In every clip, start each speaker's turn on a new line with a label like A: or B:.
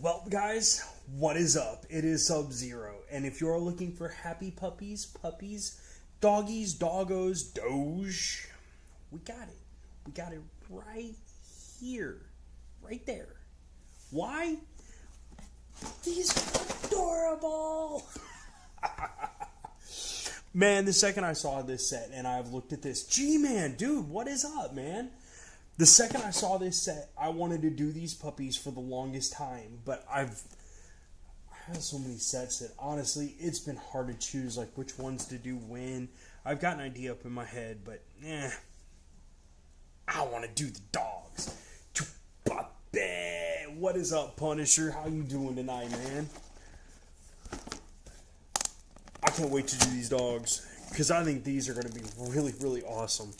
A: Well, guys, what is up? It is Sub-Zero, and if you're looking for happy puppies, doggies, doggos, doge, we got it. We got it right here. Right there. Why? These are adorable! Man, the second I saw this set and I've looked at this, G-Man, dude, what is up, man? The second I saw this set, I wanted to do these puppies for the longest time, but I've had so many sets that honestly, it's been hard to choose like which ones to do when. I've got an idea up in my head, but I want to do the dogs. What is up, Punisher? How you doing tonight, man? I can't wait to do these dogs because I think these are going to be really, really awesome.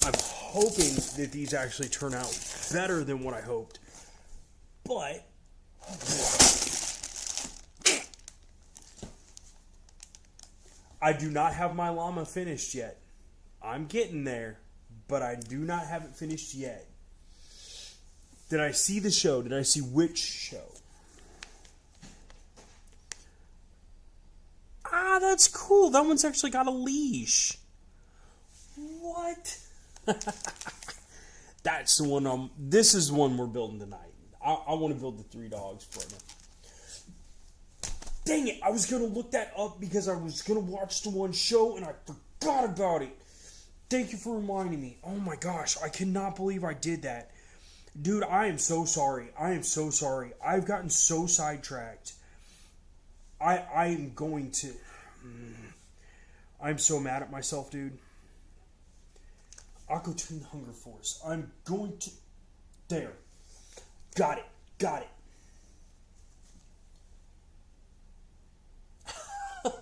A: I'm hoping that these actually turn out better than what I hoped. But I do not have my llama finished yet. I'm getting there, but I do not have it finished yet. Did I see the show? Did I see which show? Ah, that's cool. That one's actually got a leash. What? That's the one. This is the one we're building tonight. I want to build the 3 dogs for them. Dang it! I was gonna look that up because I was gonna watch the one show and I forgot about it. Thank you for reminding me. Oh my gosh! I cannot believe I did that, dude. I am so sorry. I am so sorry. I've gotten so sidetracked. I am going to. I'm so mad at myself, dude. Aqua Twin Hunger Force. I'm going to... There. Got it. Got it.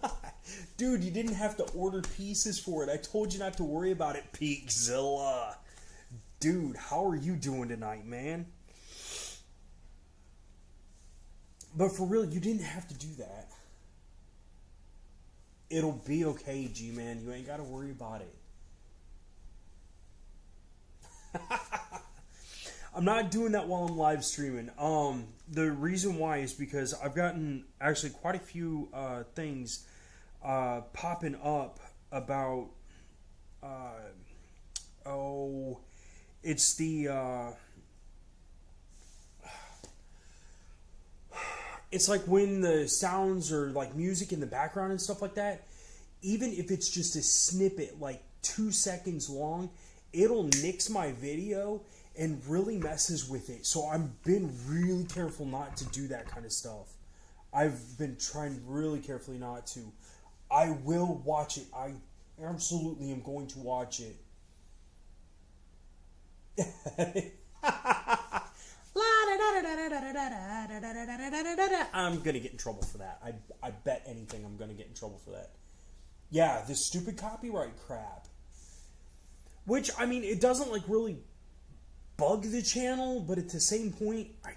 A: Dude, you didn't have to order pieces for it. I told you not to worry about it, Peakzilla. Dude, how are you doing tonight, man? But for real, you didn't have to do that. It'll be okay, G-Man. You ain't got to worry about it. I'm not doing that while I'm live streaming. The reason why is because I've gotten actually quite a few things popping up about it's the it's like when the sounds are like music in the background and stuff like that, even if it's just a snippet like 2 seconds long, it'll nix my video and really messes with it. So I've been really careful not to do that kind of stuff. I've been trying really carefully not to. I will watch it. I absolutely am going to watch it. I'm going to get in trouble for that. I bet anything I'm going to get in trouble for that. Yeah, this stupid copyright crap. Which, I mean, it doesn't, like, really bug the channel, but at the same point, I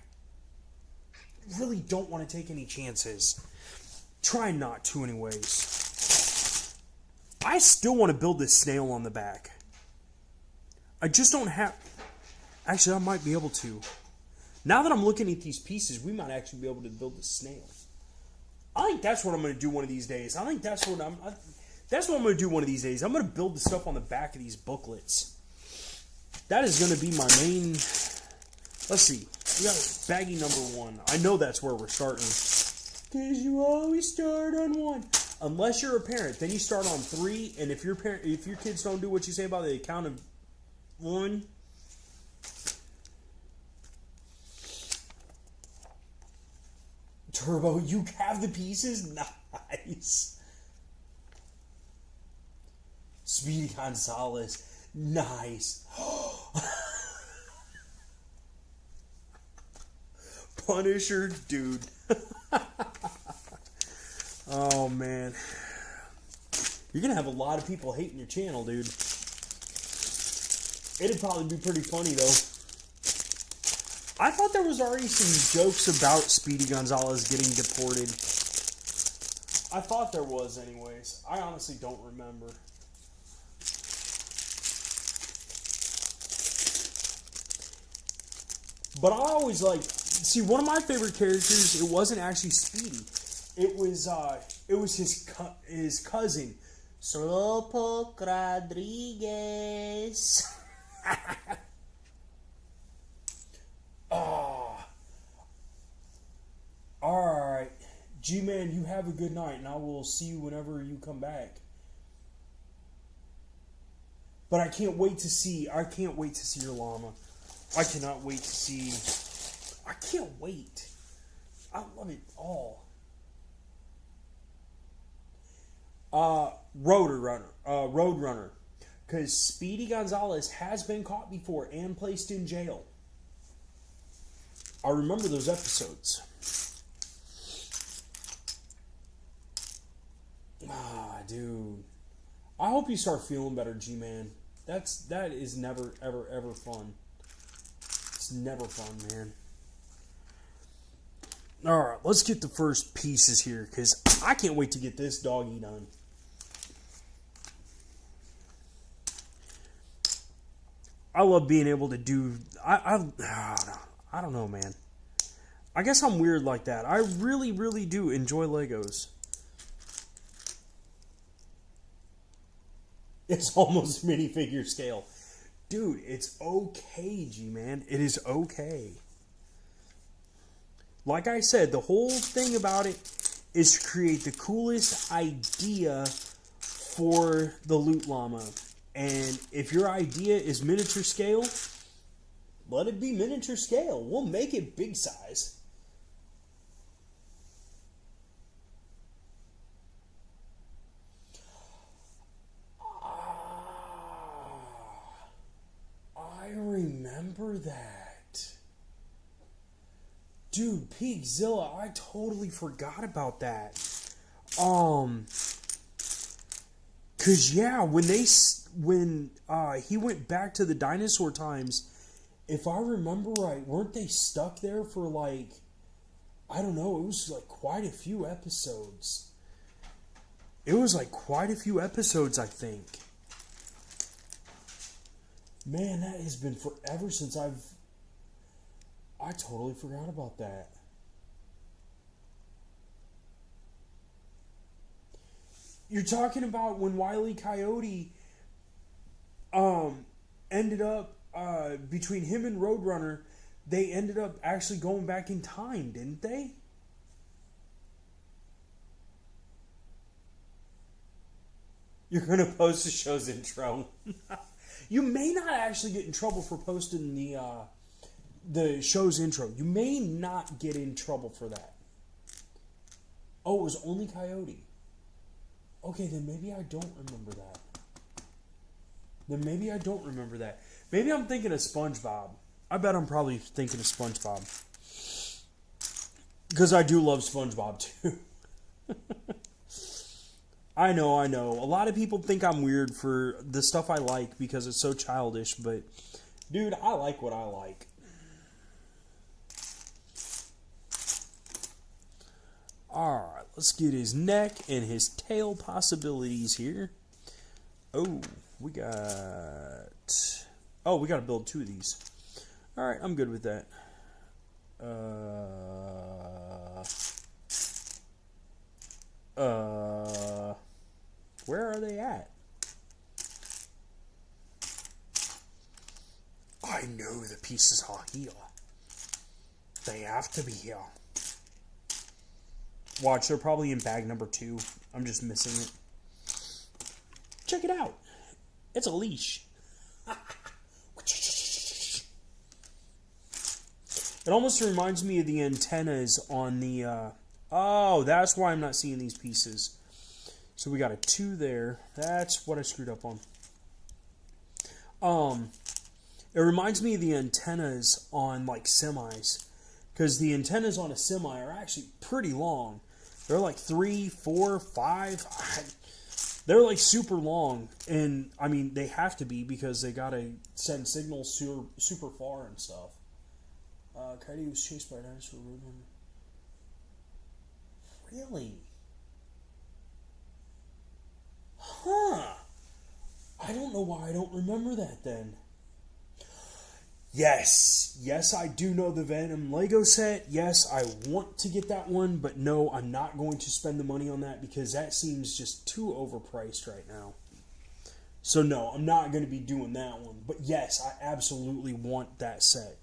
A: really don't want to take any chances. Try not to, anyways. I still want to build this snail on the back. I just don't have... Actually, I might be able to. Now that I'm looking at these pieces, we might actually be able to build the snail. I think that's what I'm going to do one of these days. I think that's what That's what I'm going to do one of these days. I'm going to build the stuff on the back of these booklets. That is going to be my main... Let's see. We got baggie number 1. I know that's where we're starting. Because you always start on 1. Unless you're a parent. Then you start on 3. And if your kids don't do what you say about the count of 1... Turbo, you have the pieces? Nice. Speedy Gonzalez. Nice. Punisher, dude. Oh, man. You're going to have a lot of people hating your channel, dude. It'd probably be pretty funny, though. I thought there was already some jokes about Speedy Gonzalez getting deported. I thought there was anyways. I honestly don't remember. But I always like See, one of my favorite characters, it wasn't actually Speedy. It was his cousin, Slopo Rodriguez. Ah. Alright. G-Man, you have a good night, and I will see you whenever you come back. But I can't wait to see your llama. I cannot wait to see. I can't wait. I love it all. Roadrunner. Because Speedy Gonzalez has been caught before and placed in jail. I remember those episodes. Dude. I hope you start feeling better, G-Man. That is never, ever, ever fun. It's never fun, man. Alright, let's get the first pieces here, because I can't wait to get this doggy done. I love being able to do... I don't know, man. I guess I'm weird like that. I really, really do enjoy Legos. It's almost minifigure scale. Dude, it's okay, G-Man. It is okay. Like I said, the whole thing about it is to create the coolest idea for the Loot Llama. And if your idea is miniature scale, let it be miniature scale. We'll make it big size. I remember that. Dude, Peakzilla, I totally forgot about that. Cause yeah, when he went back to the dinosaur times, if I remember right, weren't they stuck there for like, I don't know, it was like quite a few episodes. It was like quite a few episodes, I think. Man, that has been forever since I totally forgot about that. You're talking about when Wile E. Coyote ended up between him and Roadrunner, they ended up actually going back in time, didn't they? You're gonna post the show's intro. You may not actually get in trouble for posting the show's intro. You may not get in trouble for that. Oh, it was only Coyote. Okay, then maybe I don't remember that. Maybe I'm thinking of SpongeBob. I bet I'm probably thinking of SpongeBob. Because I do love SpongeBob, too. I know. A lot of people think I'm weird for the stuff I like because it's so childish, but, dude, I like what I like. Alright, let's get his neck and his tail possibilities here. Oh, we got to build 2 of these. Alright, I'm good with that. Where are they at? I know the pieces are here. They have to be here. Watch, they're probably in bag number 2. I'm just missing it. Check it out. It's a leash. It almost reminds me of the antennas on the... Oh, that's why I'm not seeing these pieces. So we got a 2 there. That's what I screwed up on. It reminds me of the antennas on, like, semis. Because the antennas on a semi are actually pretty long. They're like 3, 4, 5. They're like super long. And, I mean, they have to be because they got to send signals super far and stuff. Coyote was chased by a dinosaur roadrunner. Really? Huh. I don't know why I don't remember that then. Yes, I do know the Venom Lego set. Yes, I want to get that one, but no, I'm not going to spend the money on that because that seems just too overpriced right now. So no, I'm not going to be doing that one. But yes, I absolutely want that set.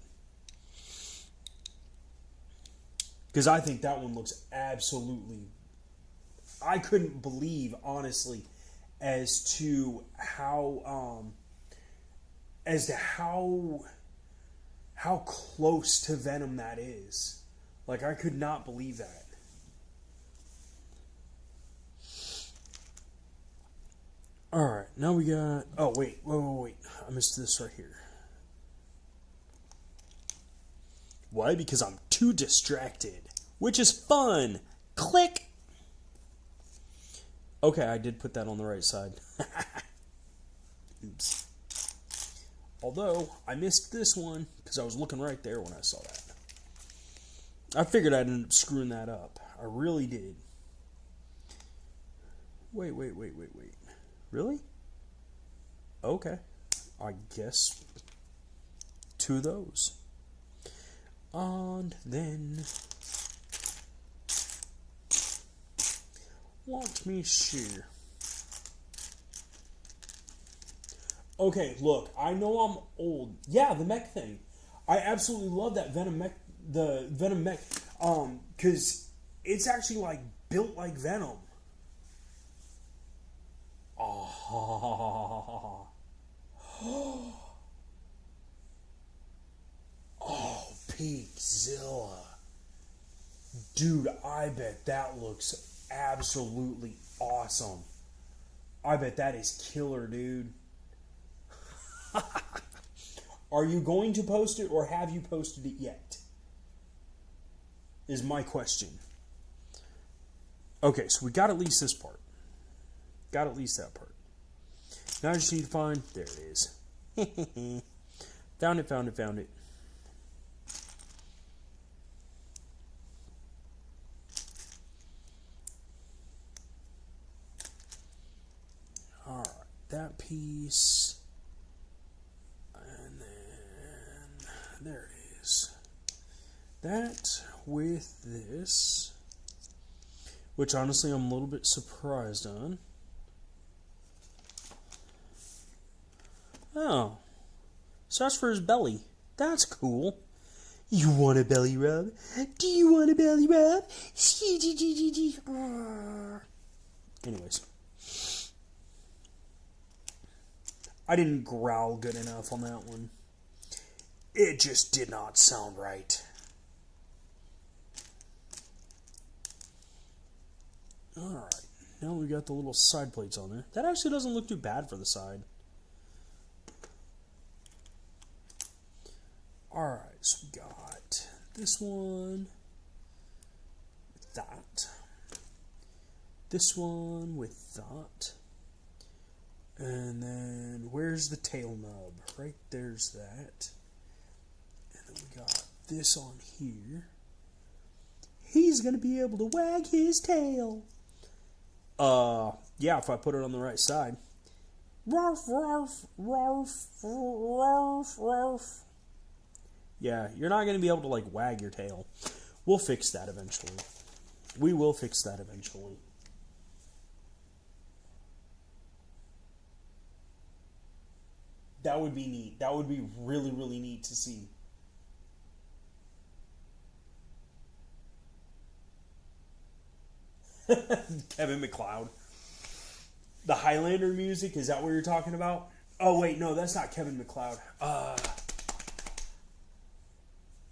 A: Because I think that one looks absolutely... I couldn't believe, honestly, as to how close to Venom that is. Like, I could not believe that. Alright, now we got... Oh, wait. I missed this right here. Why? Because I'm too distracted. Which is fun. Click! Okay, I did put that on the right side. Oops. Although, I missed this one because I was looking right there when I saw that. I figured I'd end up screwing that up. I really did. Wait. Really? Okay. I guess 2 of those. And then... Let me see. Okay, look, I know I'm old. Yeah, the mech thing. I absolutely love that Venom mech, the Venom mech, because it's actually, like, built like Venom. Oh, Peakzilla. Dude, I bet that looks absolutely awesome. I bet that is killer, dude. Are you going to post it or have you posted it yet? Is my question. Okay, so we got at least this part. Got at least that part. Now I just need to find... There it is. Found it. Alright, that piece... There it is. That with this, which honestly I'm a little bit surprised on. Oh, so that's for his belly. That's cool. You want a belly rub? Do you want a belly rub? Anyways. I didn't growl good enough on that one. It just did not sound right. Alright, now we got the little side plates on there. That actually doesn't look too bad for the side. Alright, so we got this one with that. This one with that. And then, where's the tail nub? Right there's that. We got this on here. He's gonna be able to wag his tail. Yeah, if I put it on the right side. Ruff, ruff, ruff, ruff, ruff. Yeah, you're not gonna be able to like wag your tail. We'll fix that eventually. We will fix that eventually. That would be neat. That would be really, really neat to see. Kevin MacLeod. The Highlander music, is that what you're talking about? Oh, wait, no, that's not Kevin MacLeod.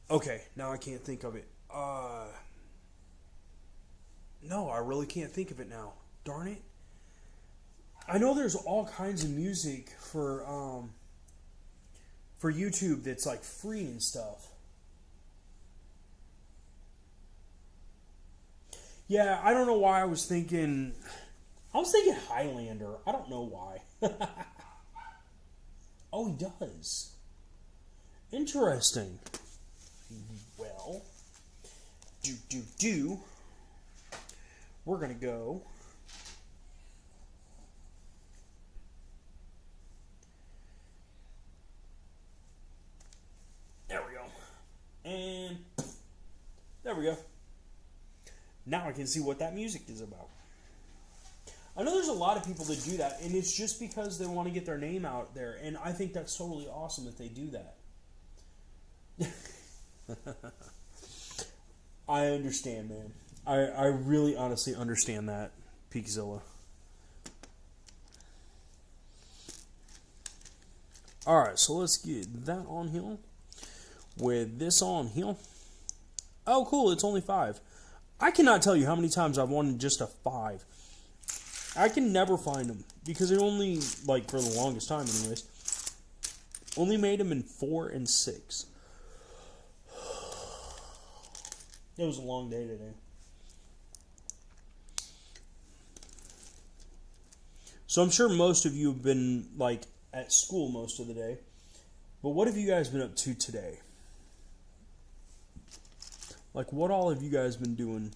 A: Okay, now I can't think of it. No, I really can't think of it now. Darn it. I know there's all kinds of music for YouTube that's like free and stuff. Yeah, I don't know why I was thinking Highlander. I don't know why. Oh, he does. Interesting. Well, we're going to go. There we go. Now I can see what that music is about. I know there's a lot of people that do that, and it's just because they want to get their name out there, and I think that's totally awesome that they do that. I understand, man. I really honestly understand that, Peakzilla. Alright, so let's get that on here. With this on here. Oh, cool, it's only 5. I cannot tell you how many times I've wanted just a 5. I can never find them. Because it only, like, for the longest time anyways, only made them in 4 and 6. It was a long day today. So I'm sure most of you have been, like, at school most of the day. But what have you guys been up to today? Like, what all have you guys been doing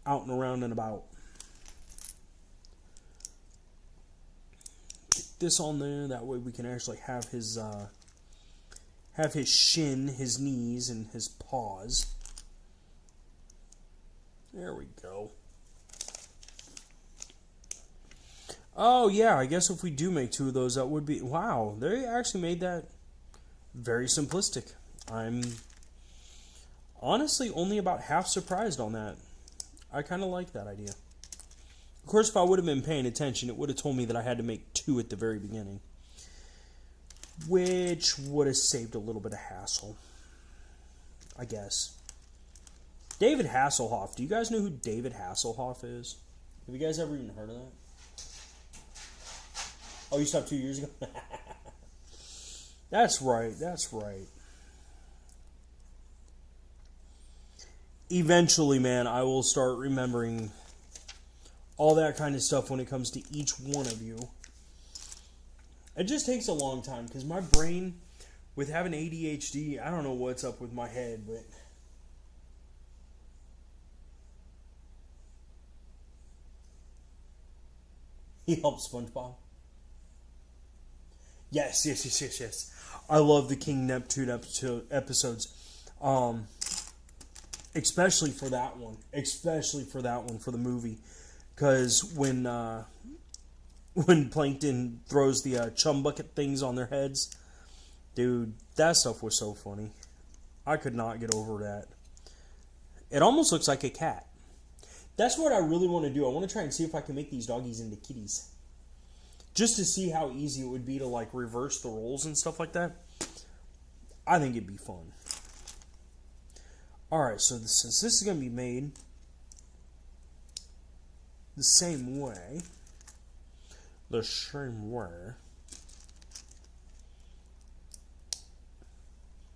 A: out and around and about? Get this on there. That way we can actually have his shin, his knees, and his paws. There we go. Oh, yeah, I guess if we do make 2 of those, that would be... Wow, they actually made that very simplistic. I'm honestly only about half surprised on that. I kind of like that idea. Of course, if I would have been paying attention, it would have told me that I had to make 2 at the very beginning. Which would have saved a little bit of hassle. I guess. David Hasselhoff. Do you guys know who David Hasselhoff is? Have you guys ever even heard of that? Oh, you stopped 2 years ago? That's right, that's right. Eventually, man, I will start remembering all that kind of stuff when it comes to each one of you. It just takes a long time, because my brain, with having ADHD, I don't know what's up with my head, but... He helped SpongeBob. Yes. I love the King Neptune episodes. Especially for that one. For the movie. Because when Plankton throws the chum bucket things on their heads, dude, that stuff was so funny. I could not get over that. It almost looks like a cat. That's what I really want to do. I want to try and see if I can make these doggies into kitties. Just to see how easy it would be to, like, reverse the roles and stuff like that. I think it'd be fun. Alright, so since this is going to be made the same way.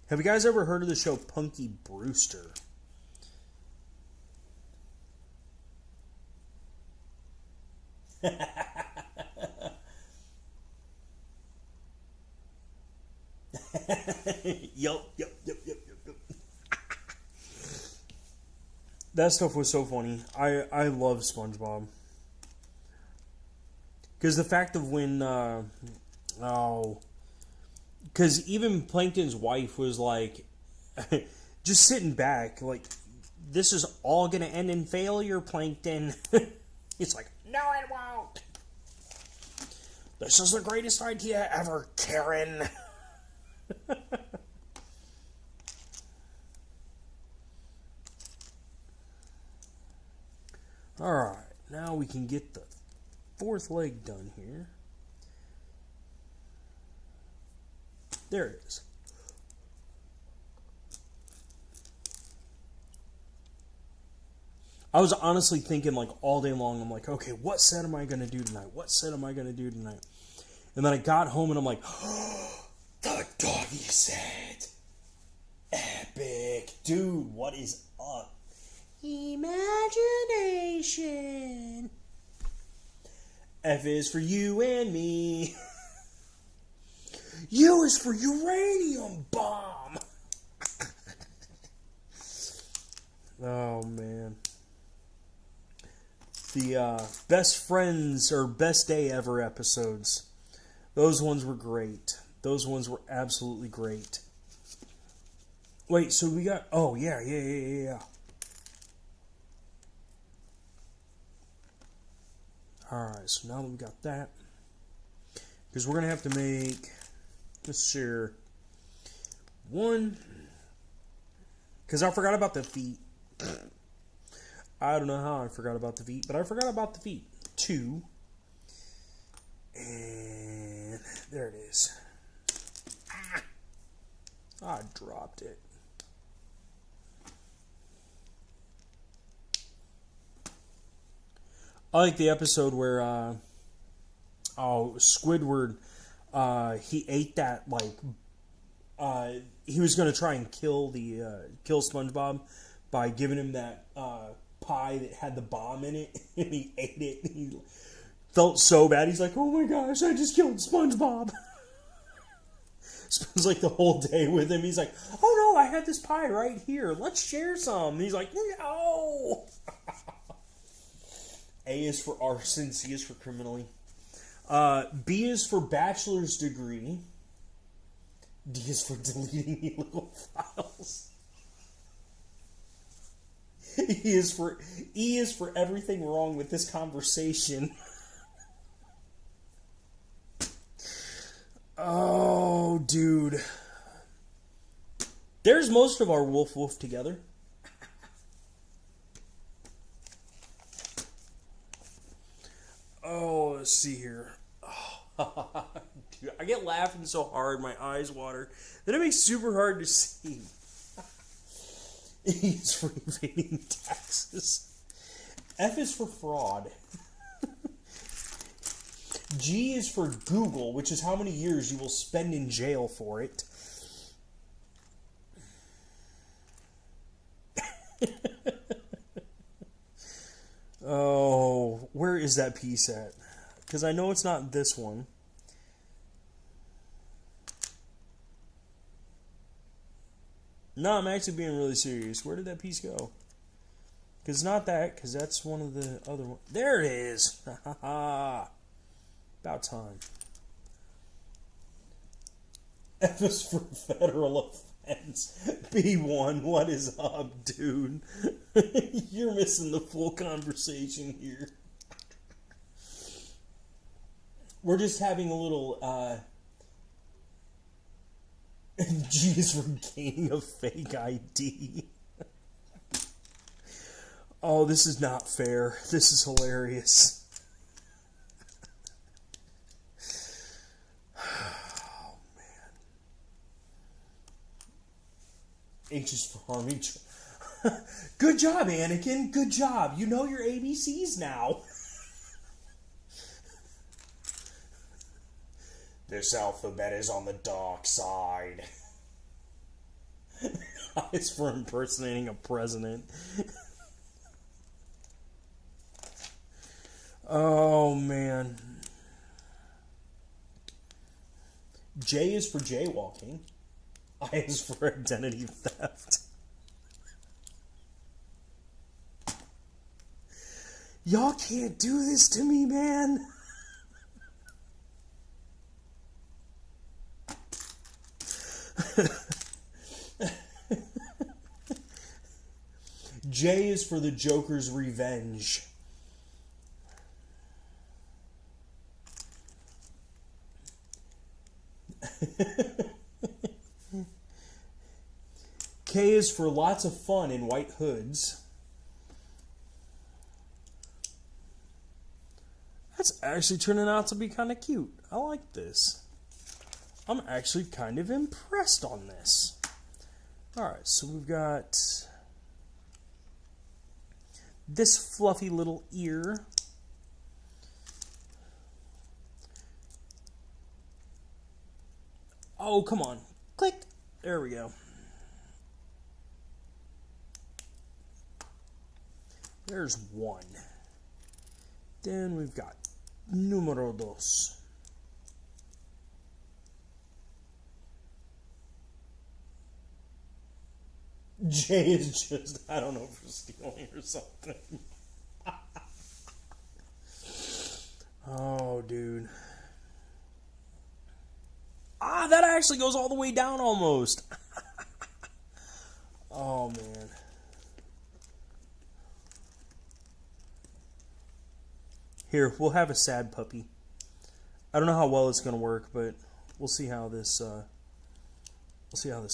A: Have you guys ever heard of the show Punky Brewster? Yup. That stuff was so funny. I love SpongeBob. Because the fact of when... Because even Plankton's wife was like... just sitting back, like... This is all going to end in failure, Plankton. It's like, no it won't. This is the greatest idea ever, Karen. Alright, now we can get the 4th leg done here. There it is. I was honestly thinking, like, all day long, I'm like, okay, what set am I going to do tonight? And then I got home and I'm like, oh, the doggy set. Epic. Dude, what is up? Imagination. F is for you and me. U is for uranium bomb. Oh, man. The best friends or best day ever episodes. Those ones were great. Those ones were absolutely great. Wait, so we got... Oh, yeah. Alright, so now that we got that... Because we're going to have to make... Let's share... One... Because I forgot about the feet. I don't know how I forgot about the feet, but I forgot about the feet. 2. And... There it is. I dropped it. I like the episode where Squidward he ate that he was going to try and kill SpongeBob by giving him that pie that had the bomb in it, and he ate it. And he felt so bad. He's like, "Oh my gosh, I just killed SpongeBob." Spends like the whole day with him. He's like, "Oh no, I had this pie right here. Let's share some." And he's like, "No." A is for arson. C is for criminally. B is for bachelor's degree. D is for deleting illegal files. E is for everything wrong with this conversation. Oh, dude. There's most of our woof together. Oh, let's see here. Oh, dude, I get laughing so hard, my eyes water. Then it makes it super hard to see. E is for evading taxes. F is for fraud. G is for Google, which is how many years you will spend in jail for it. Oh, where is that piece at? Because I know it's not this one. No, I'm actually being really serious. Where did that piece go? Because it's not that, because that's one of the other ones. There it is! About time. F is for federal offense. B1, what is up, dude? You're missing the full conversation here. We're just having a little, G is for gaining a fake ID. Oh, this is not fair. This is hilarious. Oh, man. H is for harming. Good job, Anakin. Good job. You know your ABCs now. This alphabet is on the dark side. It's for impersonating a president. Oh, man. J is for jaywalking. I is for identity theft. Y'all can't do this to me, man. J is for the Joker's revenge. K is for lots of fun in white hoods. That's actually turning out to be kind of cute. I like this. I'm actually kind of impressed on this. Alright, so we've got this fluffy little ear. Oh, come on. Click. There we go. There's one. Then we've got numero dos. J is just, I don't know, for stealing or something. Oh, dude. Ah, that actually goes all the way down almost. Oh, man. Here, we'll have a sad puppy. I don't know how well it's going to work, but we'll see how this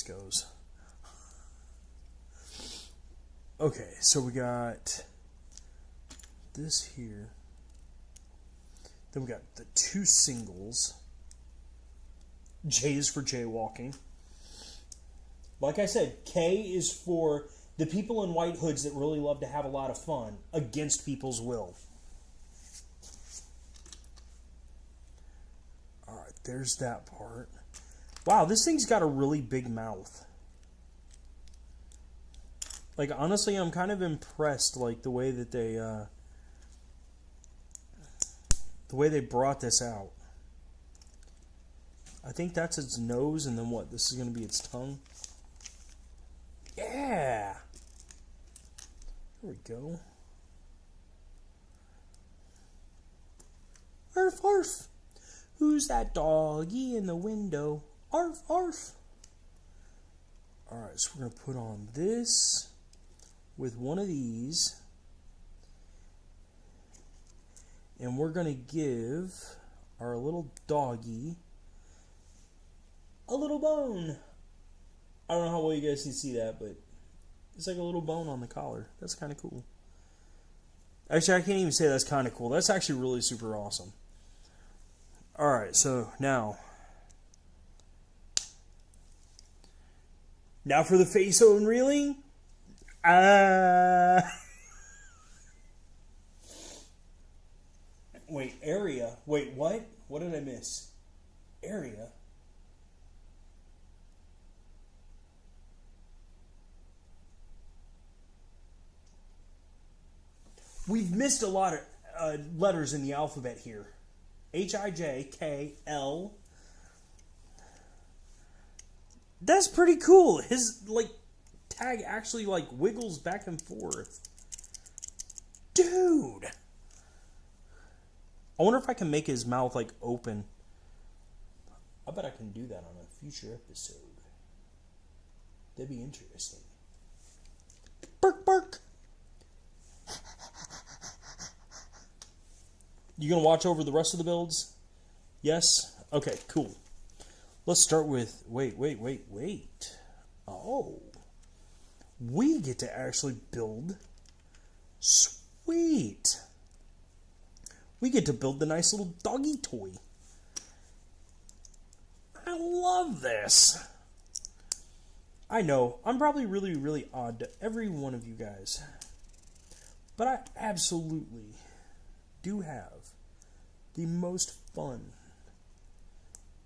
A: goes. Okay, so we got this here. Then we got the 2 singles. J is for jaywalking. Like I said, K is for the people in white hoods that really love to have a lot of fun against people's will. Alright, there's that part. Wow, this thing's got a really big mouth. Like, honestly, I'm kind of impressed, like, the way that they brought this out. I think that's its nose, and then what? This is going to be its tongue. Yeah! There we go. Arf, arf. Who's that doggy in the window? Arf, arf. Alright, so we're going to put on this with one of these. And we're going to give our little doggy a little bone. I don't know how well you guys can see that, but it's like a little bone on the collar. That's kind of cool. Actually, I can't even say that's kind of cool. That's actually really super awesome. Alright, so now for the face unreeling. Wait, area. Wait, what? What did I miss? Area? We've missed a lot of letters in the alphabet here. H-I-J-K-L. That's pretty cool. His, like, tag actually, like, wiggles back and forth. Dude! I wonder if I can make his mouth, like, open. I bet I can do that on a future episode. That'd be interesting. Bark, bark! You gonna watch over the rest of the builds? Yes? Okay, cool. Let's start with... Wait. Oh. We get to actually build... Sweet. We get to build the nice little doggy toy. I love this. I know, I'm probably really, really odd to every one of you guys. But I absolutely do have the most fun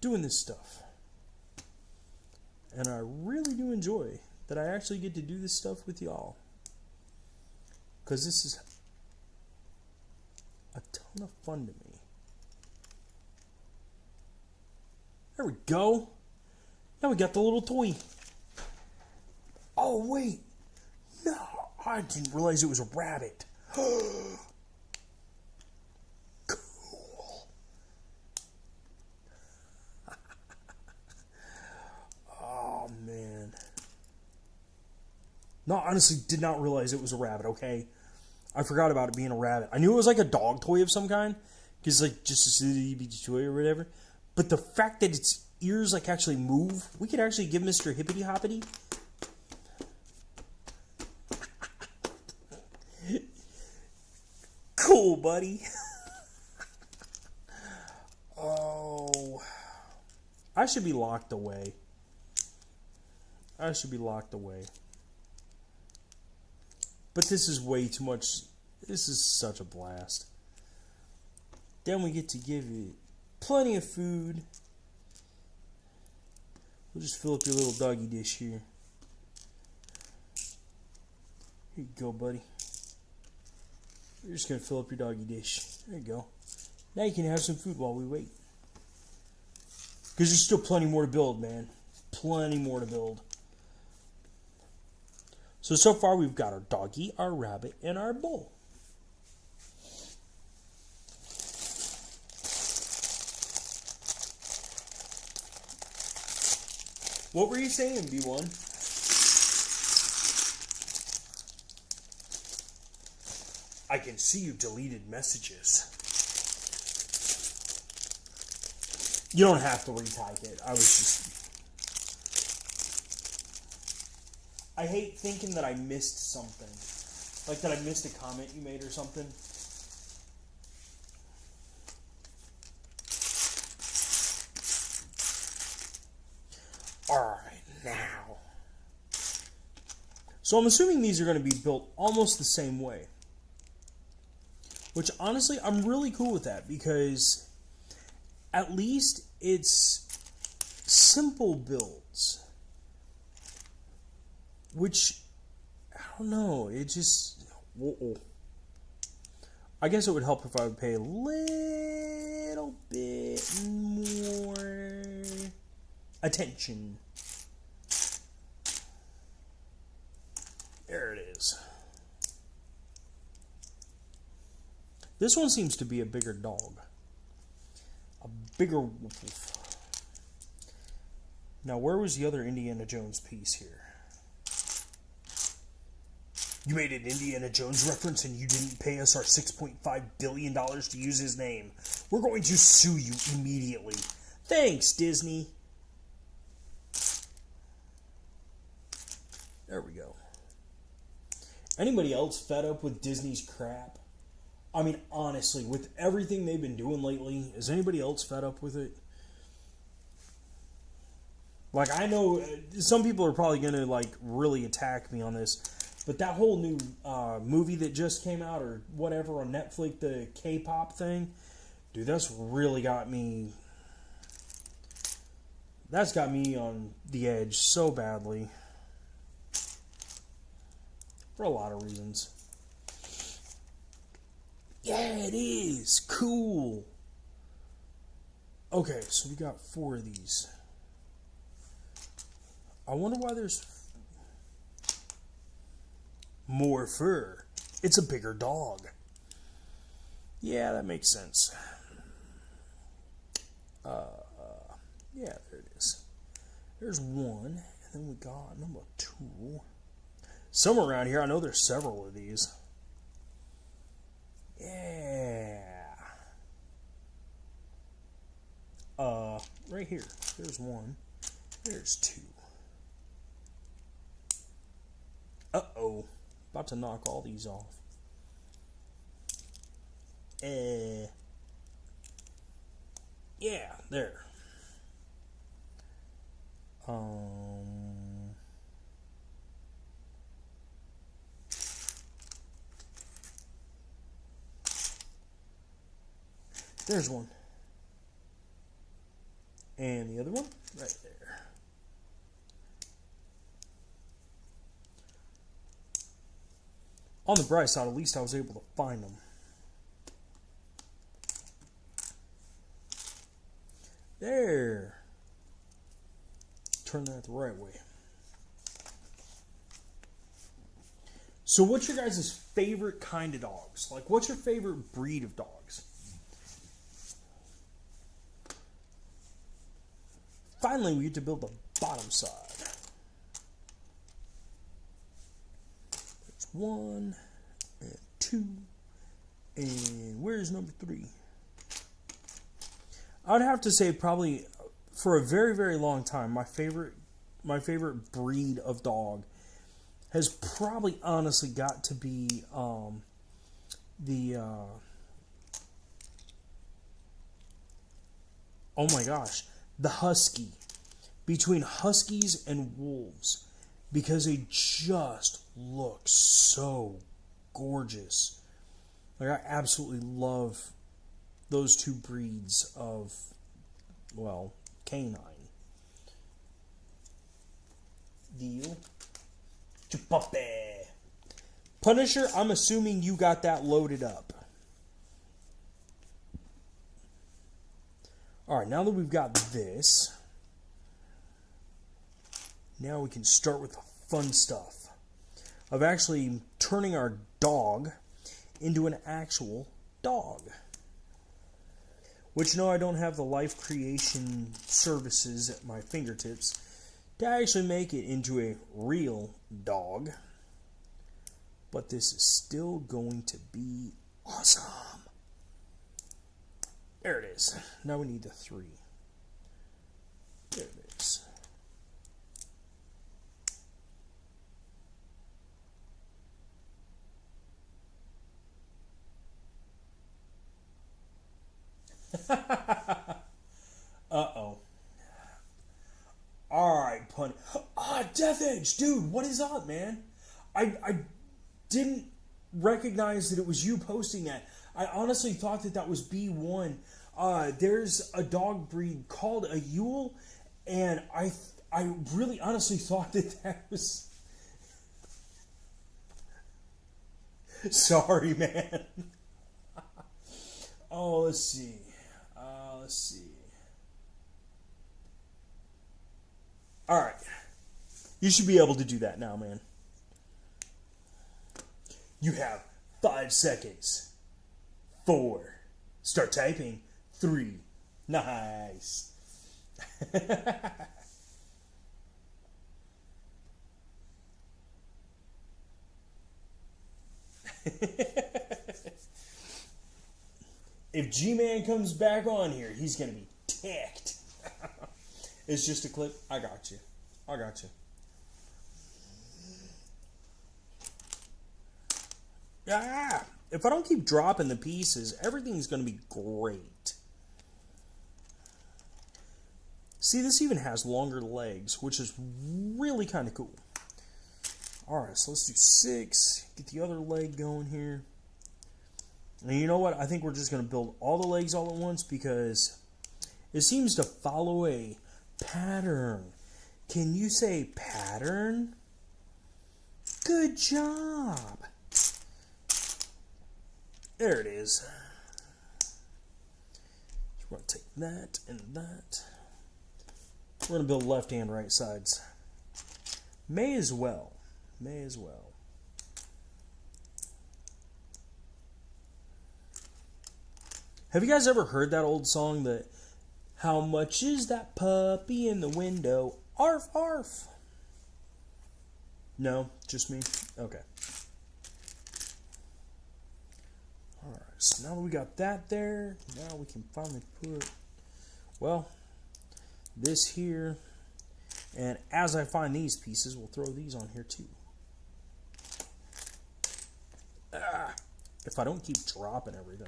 A: doing this stuff. And I really do enjoy that I actually get to do this stuff with y'all. Because this is a ton of fun to me. There we go. Now we got the little toy. Oh, wait. No, I didn't realize it was a rabbit. Cool. Oh, man. No, honestly, did not realize it was a rabbit, okay? I forgot about it being a rabbit. I knew it was like a dog toy of some kind. Because, like, just a silly toy or whatever. But the fact that its ears, like, actually move. We could actually give Mr. Hippity Hoppity... Cool, buddy. Oh. I should be locked away. But this is way too much. This is such a blast. Then we get to give it plenty of food. We'll just fill up your little doggy dish here. Here you go, buddy. You're just going to fill up your doggy dish. There you go. Now you can have some food while we wait. Because there's still plenty more to build, man. Plenty more to build. So far we've got our doggy, our rabbit, and our bull. What were you saying, B1? I can see you deleted messages. You don't have to retype it. I hate thinking that I missed something. Like that I missed a comment you made or something. Alright, now. So I'm assuming these are going to be built almost the same way. Which, honestly, I'm really cool with that because at least it's simple builds. Which, I don't know, it just... Whoa. I guess it would help if I would pay a little bit more attention. There it is. This one seems to be a bigger dog. A bigger wolf. Now, where was the other Indiana Jones piece here? You made an Indiana Jones reference and you didn't pay us our $6.5 billion to use his name. We're going to sue you immediately. Thanks, Disney. There we go. Anybody else fed up with Disney's crap? I mean, honestly, with everything they've been doing lately, is anybody else fed up with it? Like, I know some people are probably going to, like, really attack me on this, but that whole new movie that just came out or whatever on Netflix, the K-pop thing, dude, that's really got me... That's got me on the edge so badly. For a lot of reasons. Yeah, it is. Cool. Okay, so we got 4 of these. I wonder why there's more fur. It's a bigger dog. Yeah, that makes sense. Yeah, there it is. There's 1, and then we got number 2. Somewhere around here, I know there's several of these. Yeah. Right here. There's 1. There's 2. Uh-oh. About to knock all these off. Yeah, there. There's 1. And the other one, right there. On the bright side, at least I was able to find them. There. Turn that the right way. So what's your guys' favorite kind of dogs? Like, what's your favorite breed of dogs? Finally, we get to build the bottom side. There's 1 and 2. And where's number 3? I would have to say probably for a very, very long time, my favorite breed of dog has probably honestly got to be oh my gosh, the husky. Between huskies and wolves, because they just look so gorgeous. Like, I absolutely love those 2 breeds of, well, canine. Deal. Puppy. Punisher, I'm assuming you got that loaded up. Alright, now that we've got this, now we can start with the fun stuff of actually turning our dog into an actual dog. Which, no, I don't have the life creation services at my fingertips. To actually make it into a real dog. But this is still going to be awesome. There it is. Now we need the 3. There it is. Uh-oh. Alright, Punny. Death Edge, dude, what is up, man? I didn't recognize that it was you posting that. I honestly thought that was B1. There's a dog breed called a Yule, and I really honestly thought that was... Sorry, man. Oh, let's see. Alright. You should be able to do that now, man. You have 5 seconds. 4. Start typing. 3. Nice. If G-Man comes back on here, he's going to be ticked. It's just a clip. I got you. Yeah. If I don't keep dropping the pieces, everything's going to be great. See, this even has longer legs, which is really kind of cool. Alright, so let's do 6. Get the other leg going here. And you know what? I think we're just going to build all the legs all at once because it seems to follow a pattern. Can you say pattern? Good job. There it is. So we're going to take that and that. We're going to build left and right sides. May as well. Have you guys ever heard that old song that, how much is that puppy in the window? Arf, arf. No, just me? Okay. Alright, so now that we got that there, now we can finally put, well, this here. And as I find these pieces, we'll throw these on here too. If I don't keep dropping everything.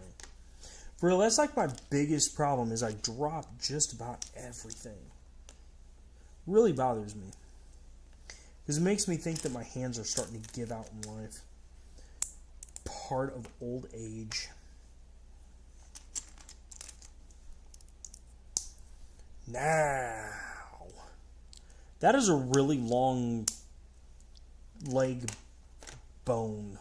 A: For real, that's like my biggest problem is I drop just about everything. Really bothers me. Because it makes me think that my hands are starting to give out in life. Part of old age. Now. That is a really long leg bone.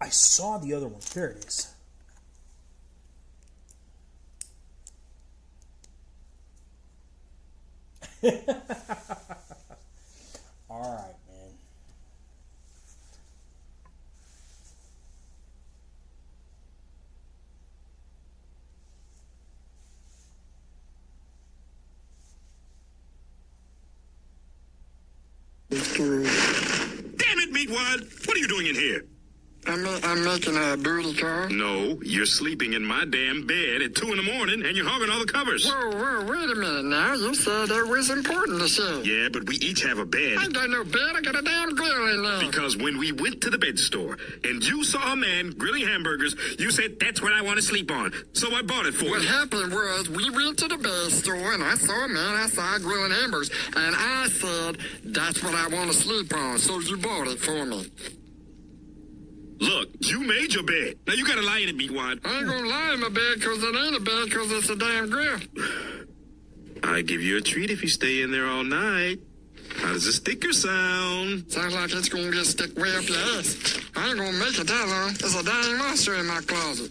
A: I saw the other one. There it is. All right, man.
B: Damn it, Meatwad! What are you doing in here?
C: I'm making a booty call.
B: No, you're sleeping in my damn bed at 2 in the morning and you're hogging all the covers.
C: Whoa, wait a minute now. You said that was important to say.
B: Yeah, but we each have a bed.
C: I ain't got no bed. I got a damn grill in there.
B: Because when we went to the bed store and you saw a man grilling hamburgers, you said, that's what I want to sleep on. So I bought it for you.
C: What happened was we went to the bed store and I saw a man outside grilling hamburgers. And I said, that's what I want to sleep on. So you bought it for me.
B: Look, you made your bed. Now you gotta lie in it, Meatwad.
C: I ain't gonna lie in my bed because it ain't a bed because it's a damn grill.
B: I give you a treat if you stay in there all night. How does the sticker sound?
C: Sounds like it's gonna get stuck way up your ass. I ain't gonna make it that long. There's a dang monster in my closet.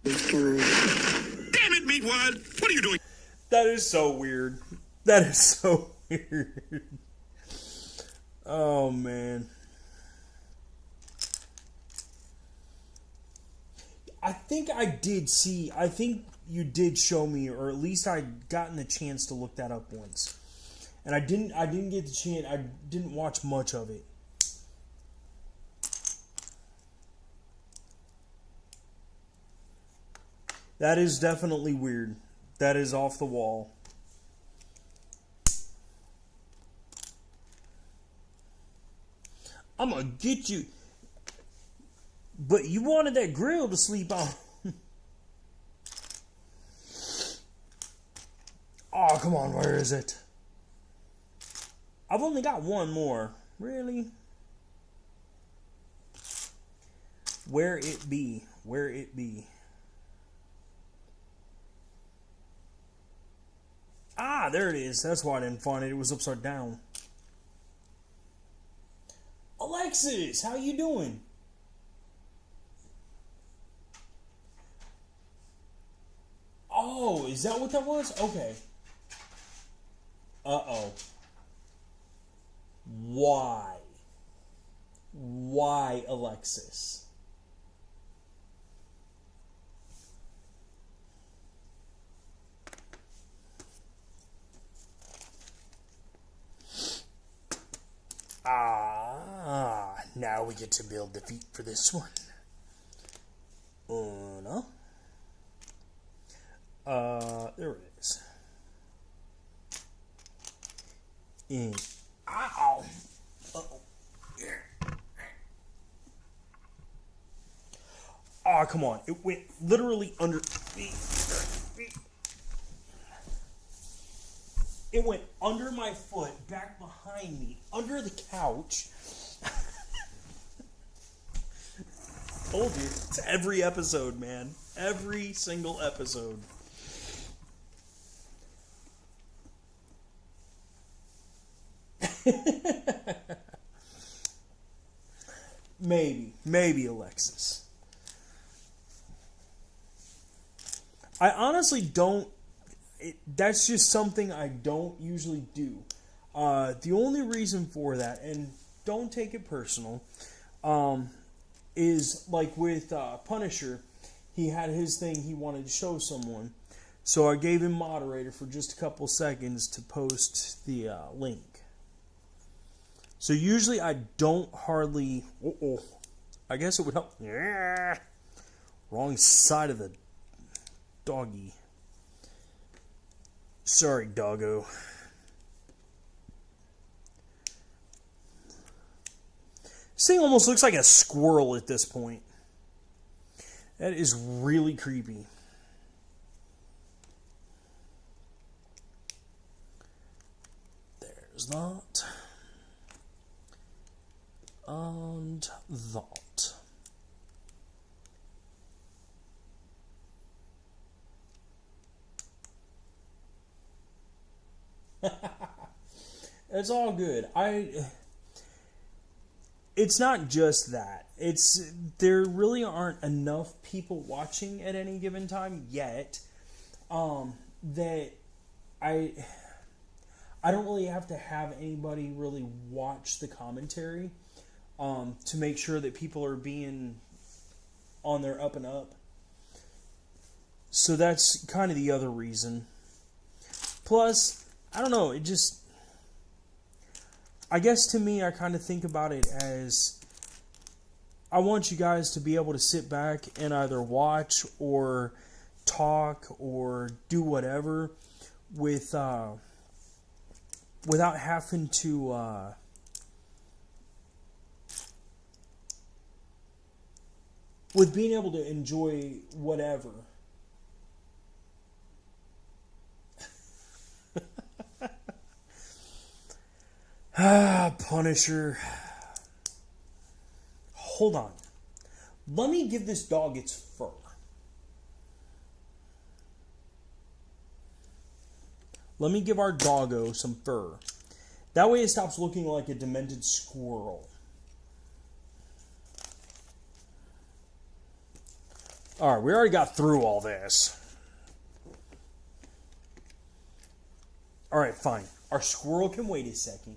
B: Damn it, Meatwad! What are you doing?
A: That is so weird. That is so weird. Oh, man. I think I did see, I think you did show me, or at least I'd gotten the chance to look that up once. And I didn't get the chance, I didn't watch much of it. That is definitely weird. That is off the wall. I'm gonna get you. But you wanted that grill to sleep on. Oh, come on, where is it? I've only got one more. Really? Where it be? Where it be? Ah, there it is. That's why I didn't find it. It was upside down. Alexis, how you doing? Oh, is that what that was? Okay. Uh-oh. Why? Why, Alexis? Now we get to build the feet for this one. Uno. There it is. In. Ow. Uh-oh. Oh, come on. It went literally under me. It went under my foot, back behind me, under the couch. Told you. It's every episode, man. Every single episode. Maybe Alexis. I honestly don't. That's just something I don't usually do. The only reason for that, and don't take it personal, is like with Punisher, he had his thing he wanted to show someone. So I gave him moderator for just a couple seconds to post the link. So usually I don't hardly... I guess it would help. Yeah. Wrong side of the doggy. Sorry, doggo. This thing almost looks like a squirrel at this point. That is really creepy. There's that. And that. It's all good. It's not just that. There really aren't enough people watching at any given time yet. That I don't really have to have anybody really watch the commentary to make sure that people are being on their up and up. So that's kind of the other reason. Plus, I don't know, I guess to me, I kind of think about it as I want you guys to be able to sit back and either watch or talk or do whatever without having to with being able to enjoy whatever. Punisher. Hold on. Let me give this dog its fur. Let me give our doggo some fur. That way it stops looking like a demented squirrel. Alright, we already got through all this. Alright, fine. Our squirrel can wait a second.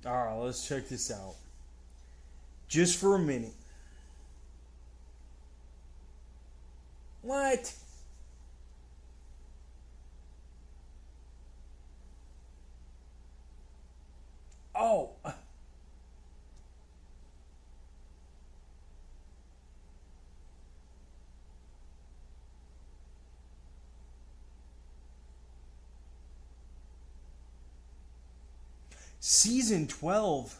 A: Alright, let's check this out. Just for a minute. What? Oh. Season 12.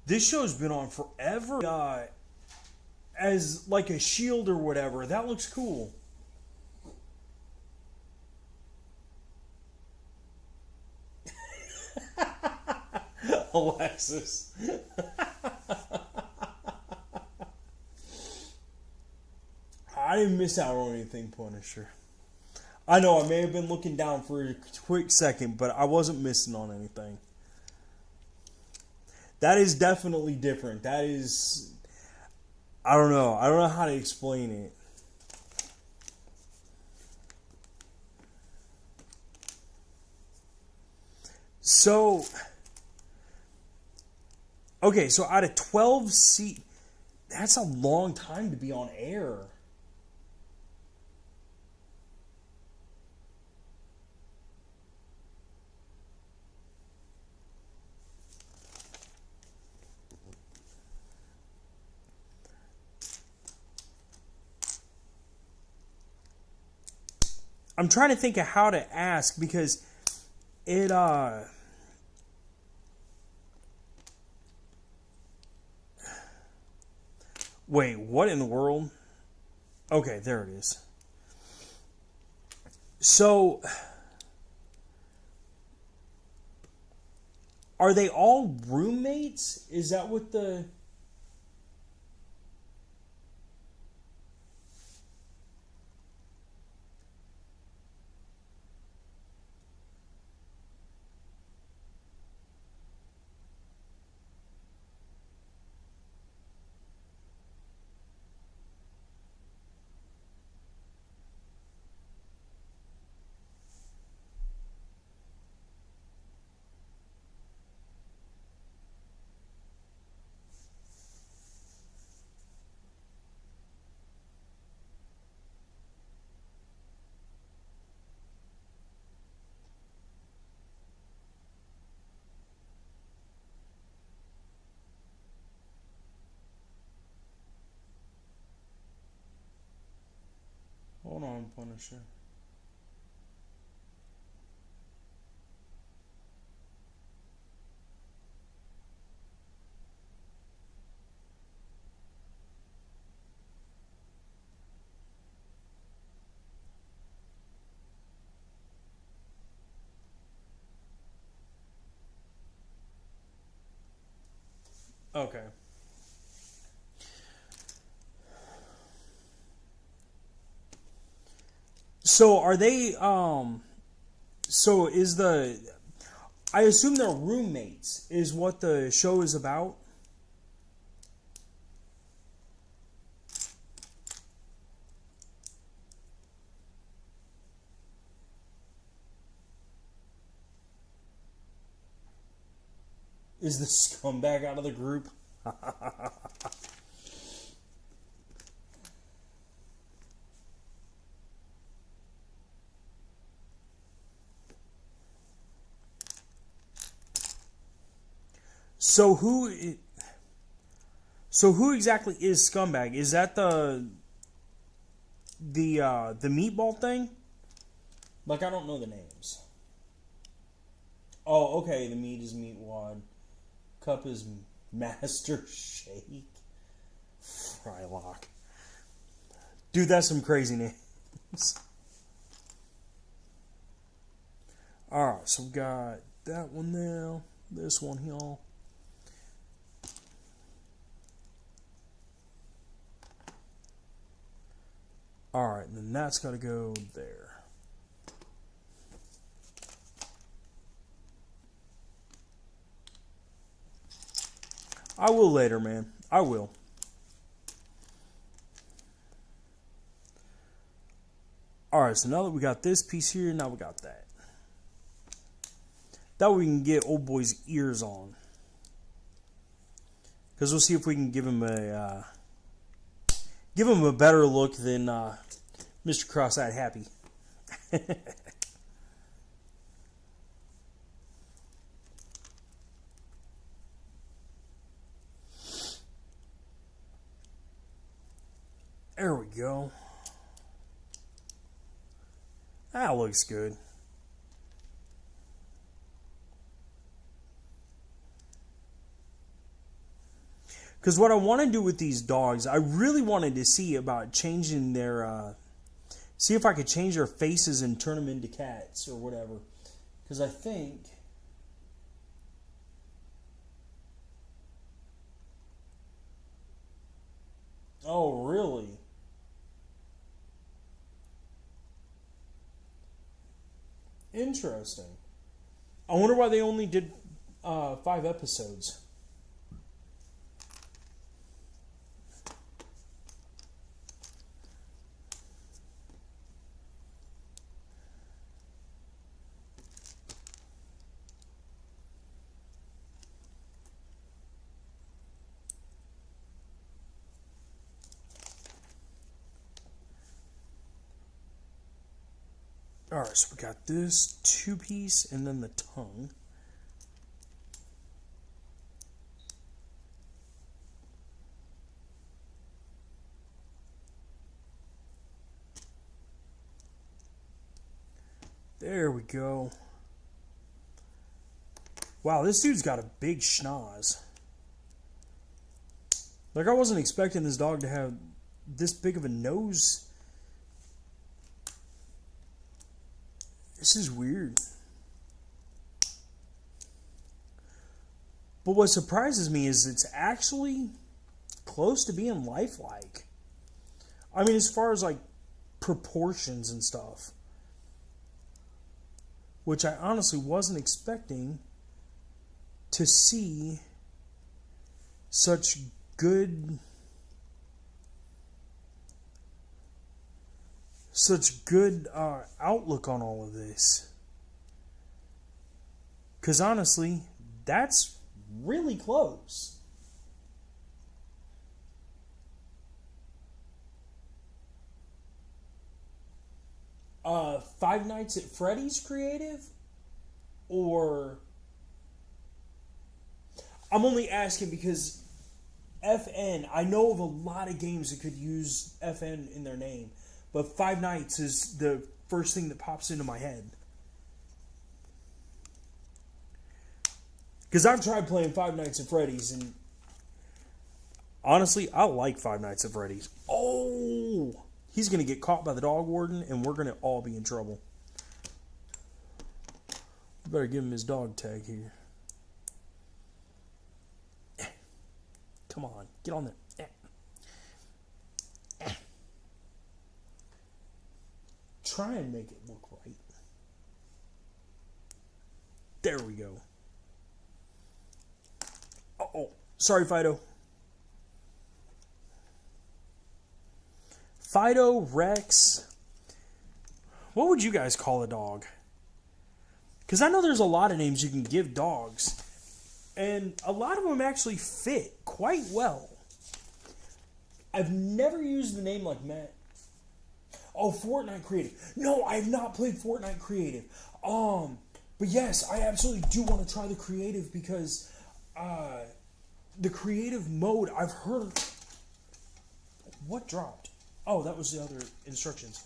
A: This show's been on forever. As like a shield or whatever. That looks cool. Alexis. I didn't miss out on anything, Punisher. I know I may have been looking down for a quick second, but I wasn't missing on anything. That is definitely different. That is... I don't know. I don't know how to explain it. So... Okay, so out of 12 that's a long time to be on air. I'm trying to think of how to ask because it Wait, what in the world? Okay, there it is. So, are they all roommates? Is that what the... Hold on, Punisher. Okay. So are they so is the I assume they're roommates is what the show is about? Is the scumbag out of the group? So who exactly is scumbag? Is that the meatball thing? Like I don't know the names. Oh, okay, the meat is meat wad. Cup is Master Shake. Frylock. Dude, that's some crazy names. Alright, so we got that one now. This one here. Alright, and then that's got to go there. I will later, man. I will. Alright, so now that we got this piece here, now we got that. That way we can get old boy's ears on. Because we'll see if we can give him a better look than Mr. Cross-Eyed Happy. There we go. That looks good. Because what I want to do with these dogs, I really wanted to see about changing their, see if I could change their faces and turn them into cats or whatever. Because I think, oh really? Interesting. I wonder why they only did 5 episodes. Alright, so we got this 2-piece and then the tongue. There we go. Wow, this dude's got a big schnoz. Like, I wasn't expecting this dog to have this big of a nose. This is weird. But what surprises me is it's actually close to being lifelike. I mean, as far as like proportions and stuff. Which I honestly wasn't expecting to see such good outlook on all of this. Because honestly, that's really close. Five Nights at Freddy's creative? Or... I'm only asking because FN, I know of a lot of games that could use FN in their name. But Five Nights is the first thing that pops into my head. Because I've tried playing Five Nights at Freddy's, and honestly, I like Five Nights at Freddy's. Oh! He's going to get caught by the dog warden, and we're going to all be in trouble. We better give him his dog tag here. Come on, get on there. Try and make it look right. There we go. Oh, sorry, Fido. Fido, Rex. What would you guys call a dog? Because I know there's a lot of names you can give dogs. And a lot of them actually fit quite well. I've never used the name like Matt. Oh, Fortnite Creative. No, I have not played Fortnite Creative. But yes, I absolutely do want to try the creative because the creative mode I've heard. What dropped? Oh, that was the other instructions.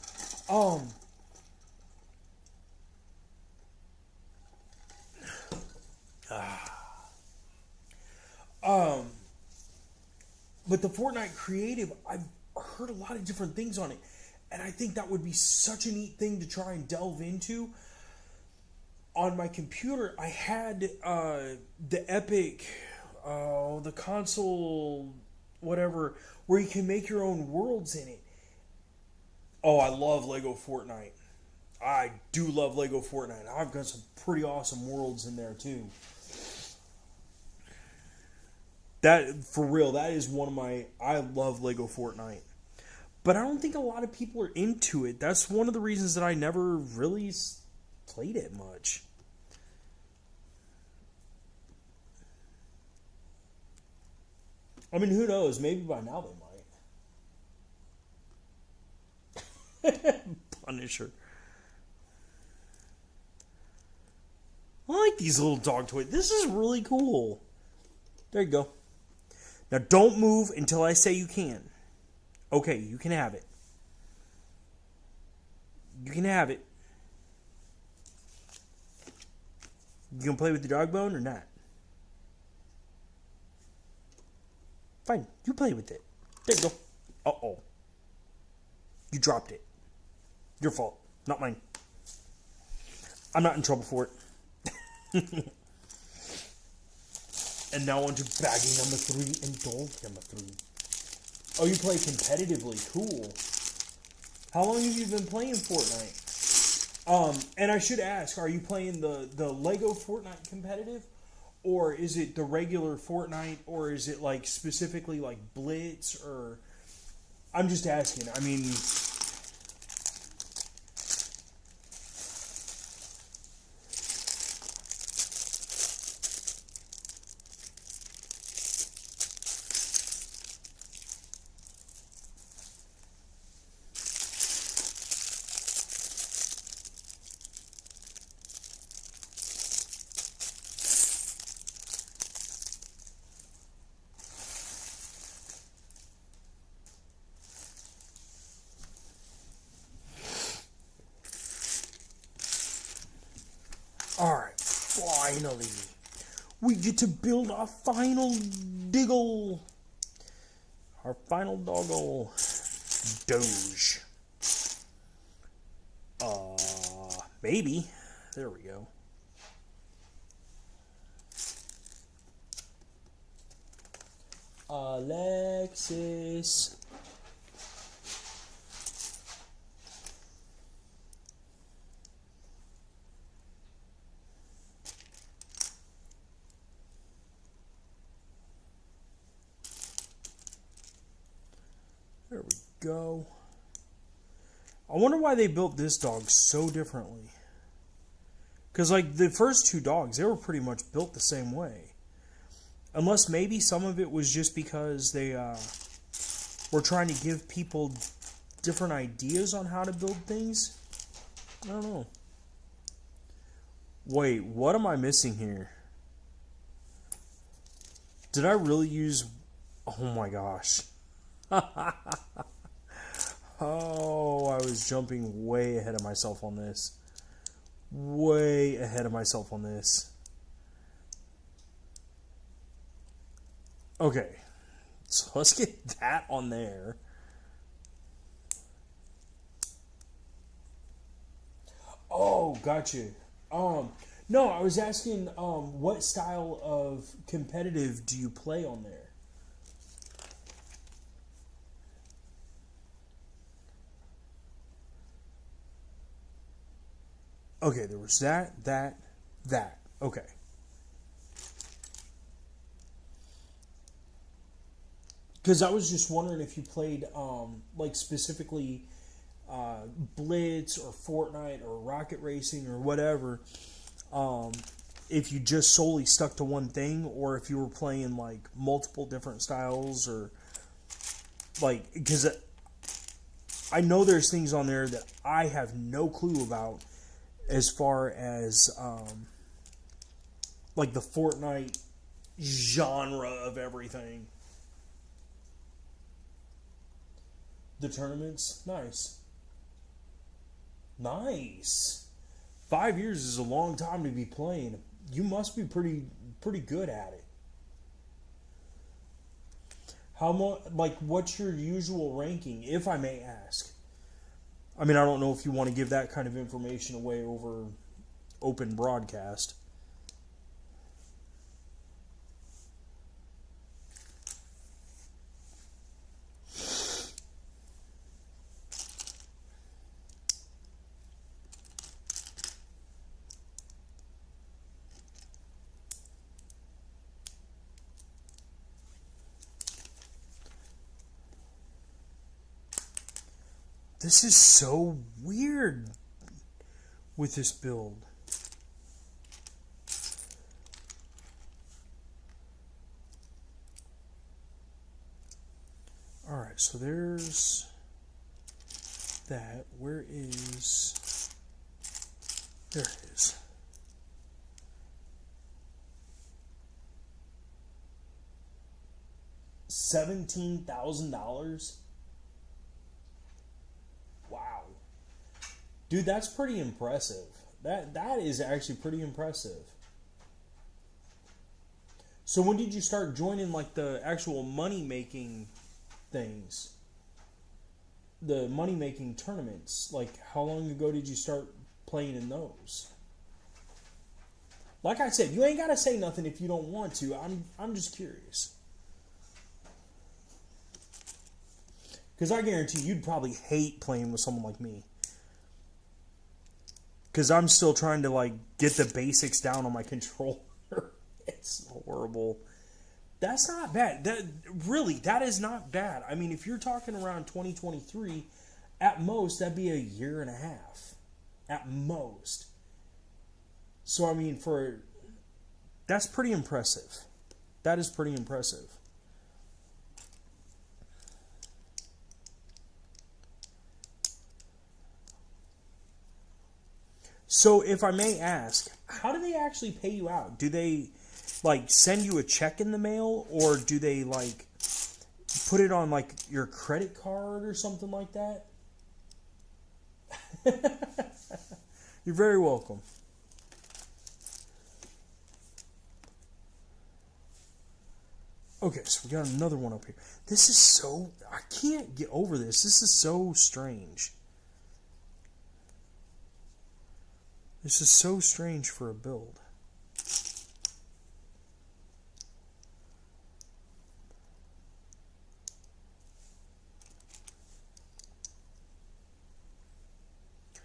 A: But the Fortnite Creative, I've heard a lot of different things on it. And I think that would be such a neat thing to try and delve into. On my computer, I had the Epic, the console, whatever, where you can make your own worlds in it. Oh, I love Lego Fortnite. I do love Lego Fortnite. I've got some pretty awesome worlds in there, too. That, for real, that is one of my... I love Lego Fortnite. But I don't think a lot of people are into it. That's one of the reasons that I never really played it much. I mean, who knows? Maybe by now they might. Punisher. I like these little dog toys. This is really cool. There you go. Now don't move until I say you can. Okay, you can have it. You can have it. You gonna play with the dog bone or not? Fine, you play with it. There you go. Uh-oh. You dropped it. Your fault, not mine. I'm not in trouble for it. And now on to bagging number 3 and dog number 3. Oh, you play competitively. Cool. How long have you been playing Fortnite? And I should ask, are you playing the Lego Fortnite competitive? Or is it the regular Fortnite? Or is it like specifically like Blitz? Or I'm just asking. I mean... Alright, finally, we get to build our final diggle. Our final doggle. Doge. Maybe. There we go. Alexis. There we go. I wonder why they built this dog so differently. Because, like, the first 2 dogs, they were pretty much built the same way. Unless maybe some of it was just because they were trying to give people different ideas on how to build things. I don't know. Wait, what am I missing here? Did I really use... Oh my gosh. Oh, I was jumping way ahead of myself on this. Way ahead of myself on this. Okay. So let's get that on there. Oh, gotcha. No, I was asking, what style of competitive do you play on there? Okay, there was that. Okay. Because I was just wondering if you played, like, specifically Blitz or Fortnite or Rocket Racing or whatever, if you just solely stuck to one thing, or if you were playing, like, multiple different styles, or, like, because I know there's things on there that I have no clue about, as far as, like, the Fortnite genre of everything. The tournaments? Nice. Nice. 5 years is a long time to be playing. You must be pretty good at it. How much, like, what's your usual ranking, if I may ask? I mean, I don't know if you want to give that kind of information away over open broadcast. This is so weird with this build. Alright, so there's that. Where is... There it is. $17,000? Wow. Dude, that's pretty impressive. That is actually pretty impressive. So when did you start joining like the actual money making things? The money making tournaments? Like how long ago did you start playing in those? Like I said, you ain't gotta say nothing if you don't want to. I'm just curious. Because I guarantee you'd probably hate playing with someone like me. Because I'm still trying to like get the basics down on my controller. It's horrible. That's not bad. That is not bad. I mean, if you're talking around 2023, at most that'd be a year and a half. At most. So I mean, that's pretty impressive. That is pretty impressive. So, if I may ask, how do they actually pay you out? Do they, like, send you a check in the mail? Or do they, like, put it on, like, your credit card or something like that? You're very welcome. Okay, so we got another one up here. This is so... I can't get over this. This is so strange. This is so strange for a build.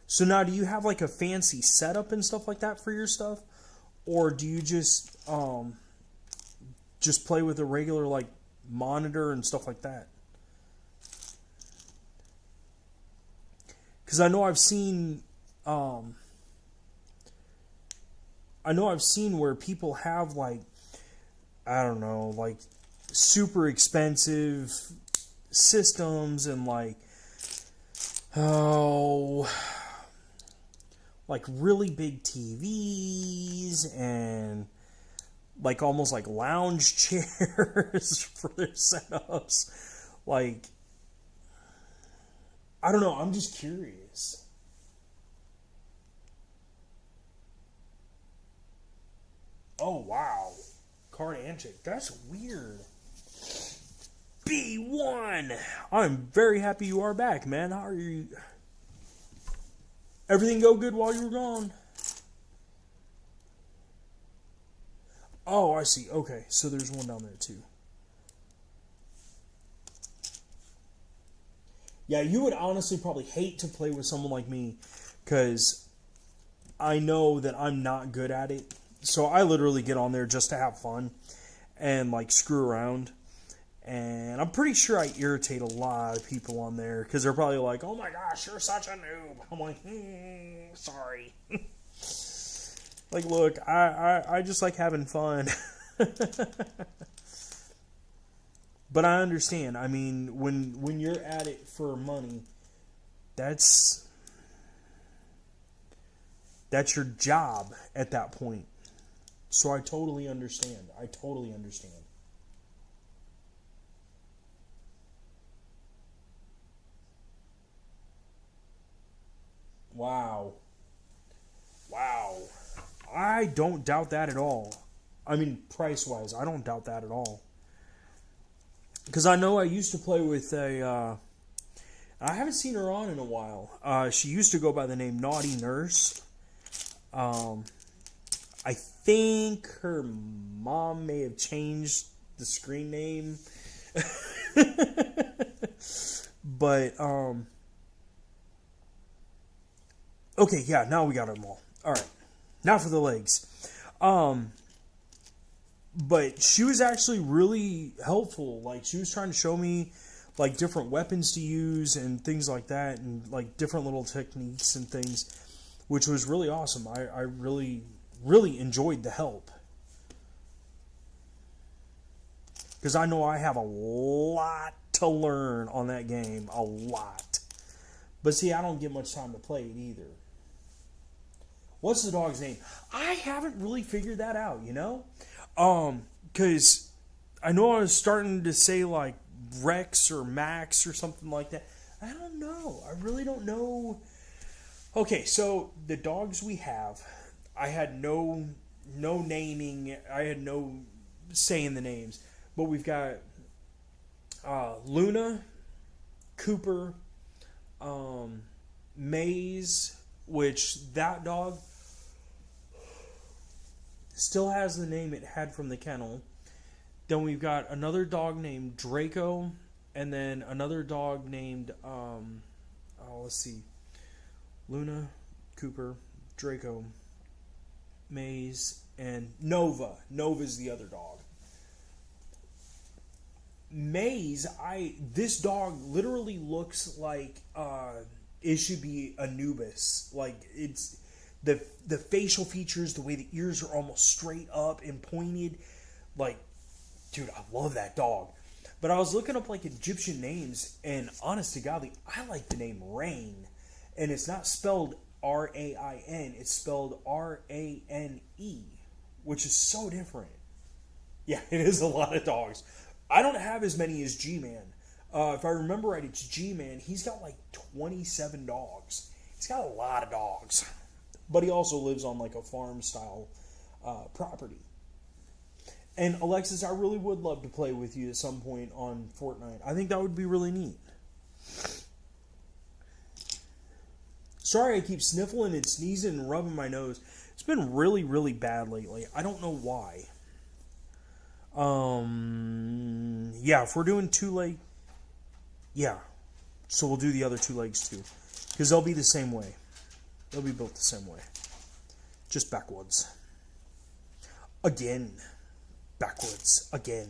A: So now, do you have like a fancy setup and stuff like that for your stuff? Or do you just play with a regular like monitor and stuff like that? Because I know I've seen where people have like, I don't know, like super expensive systems and like, like really big TVs and like almost like lounge chairs for their setups. Like, I don't know, I'm just curious. Oh, wow. Card handshake. That's weird. B1! I'm very happy you are back, man. How are you? Everything go good while you were gone? Oh, I see. Okay, so there's one down there, too. Yeah, you would honestly probably hate to play with someone like me, because I know that I'm not good at it. So I literally get on there just to have fun and like screw around. And I'm pretty sure I irritate a lot of people on there because they're probably like, oh my gosh, you're such a noob. I'm like, sorry. Like, look, I just like having fun. But I understand. I mean, when you're at it for money, that's your job at that point. So I totally understand. I totally understand. Wow. Wow. I don't doubt that at all. I mean, price-wise, I don't doubt that at all. Because I know I used to play with I haven't seen her on in a while. She used to go by the name Naughty Nurse. I think her mom may have changed the screen name. But, okay, yeah, now we got them all. Alright, now for the legs. But she was actually really helpful. Like, she was trying to show me, like different weapons to use and things like that, and like different little techniques and things, which was really awesome. I really, really enjoyed the help. Because I know I have a lot to learn on that game. A lot. But see, I don't get much time to play it either. What's the dog's name? I haven't really figured that out, you know? Because I know I was starting to say like Rex or Max or something like that. I don't know. I really don't know. Okay, so the dogs we have, I had no naming. I had no say in the names. But we've got Luna, Cooper, Maze, which that dog still has the name it had from the kennel. Then we've got another dog named Draco, and then another dog named, let's see, Luna, Cooper, Draco, Maze, and Nova. Nova's the other dog. Maze, this dog literally looks like it should be Anubis. Like, it's the facial features, the way the ears are almost straight up and pointed. Like, dude, I love that dog. But I was looking up like Egyptian names, and honest to God, I like the name Rain, and it's not spelled R-A-I-N, it's spelled R-A-N-E, which is so different. Yeah, it is a lot of dogs. I don't have as many as G-Man. If I remember right, it's G-Man. He's got like 27 dogs. He's got a lot of dogs. But he also lives on like a farm-style property. And Alexis, I really would love to play with you at some point on Fortnite. I think that would be really neat. Sorry I keep sniffling and sneezing and rubbing my nose. It's been really, really bad lately. I don't know why. Yeah, if we're doing 2 leg, yeah. So we'll do the other 2 legs too. Because they'll be the same way. They'll be built the same way. Just backwards. Again. Backwards. Again.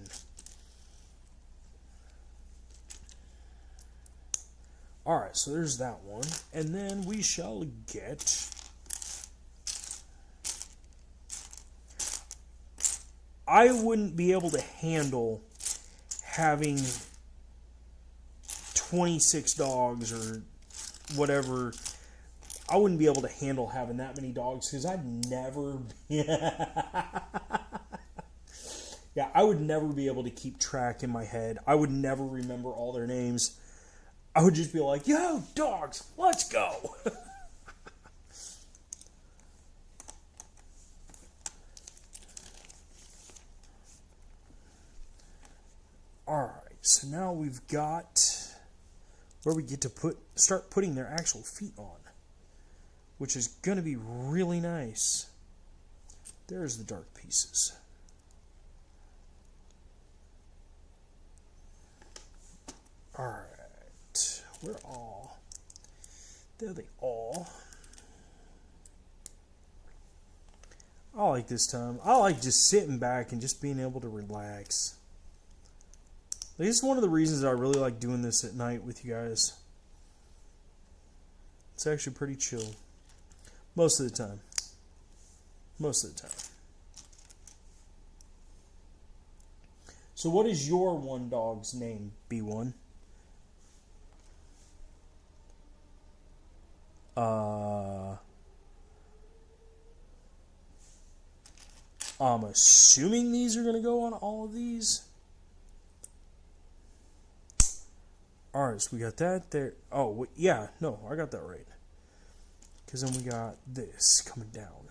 A: Alright, so there's that one. And then we shall get... I wouldn't be able to handle having 26 dogs or whatever. I wouldn't be able to handle having that many dogs because I'd never... Yeah, I would never be able to keep track in my head. I would never remember all their names. I would just be like, yo, dogs, let's go. Alright, so now we've got where we get to start putting their actual feet on, which is going to be really nice. There's the dark pieces. Alright, there they all. I like this time. I like just sitting back and just being able to relax. This is one of the reasons I really like doing this at night with you guys. It's actually pretty chill. Most of the time. Most of the time. So what is your one dog's name, B1? I'm assuming these are going to go on all of these. Alright, so we got that there. Oh, yeah, no, I got that right. Because then we got this coming down.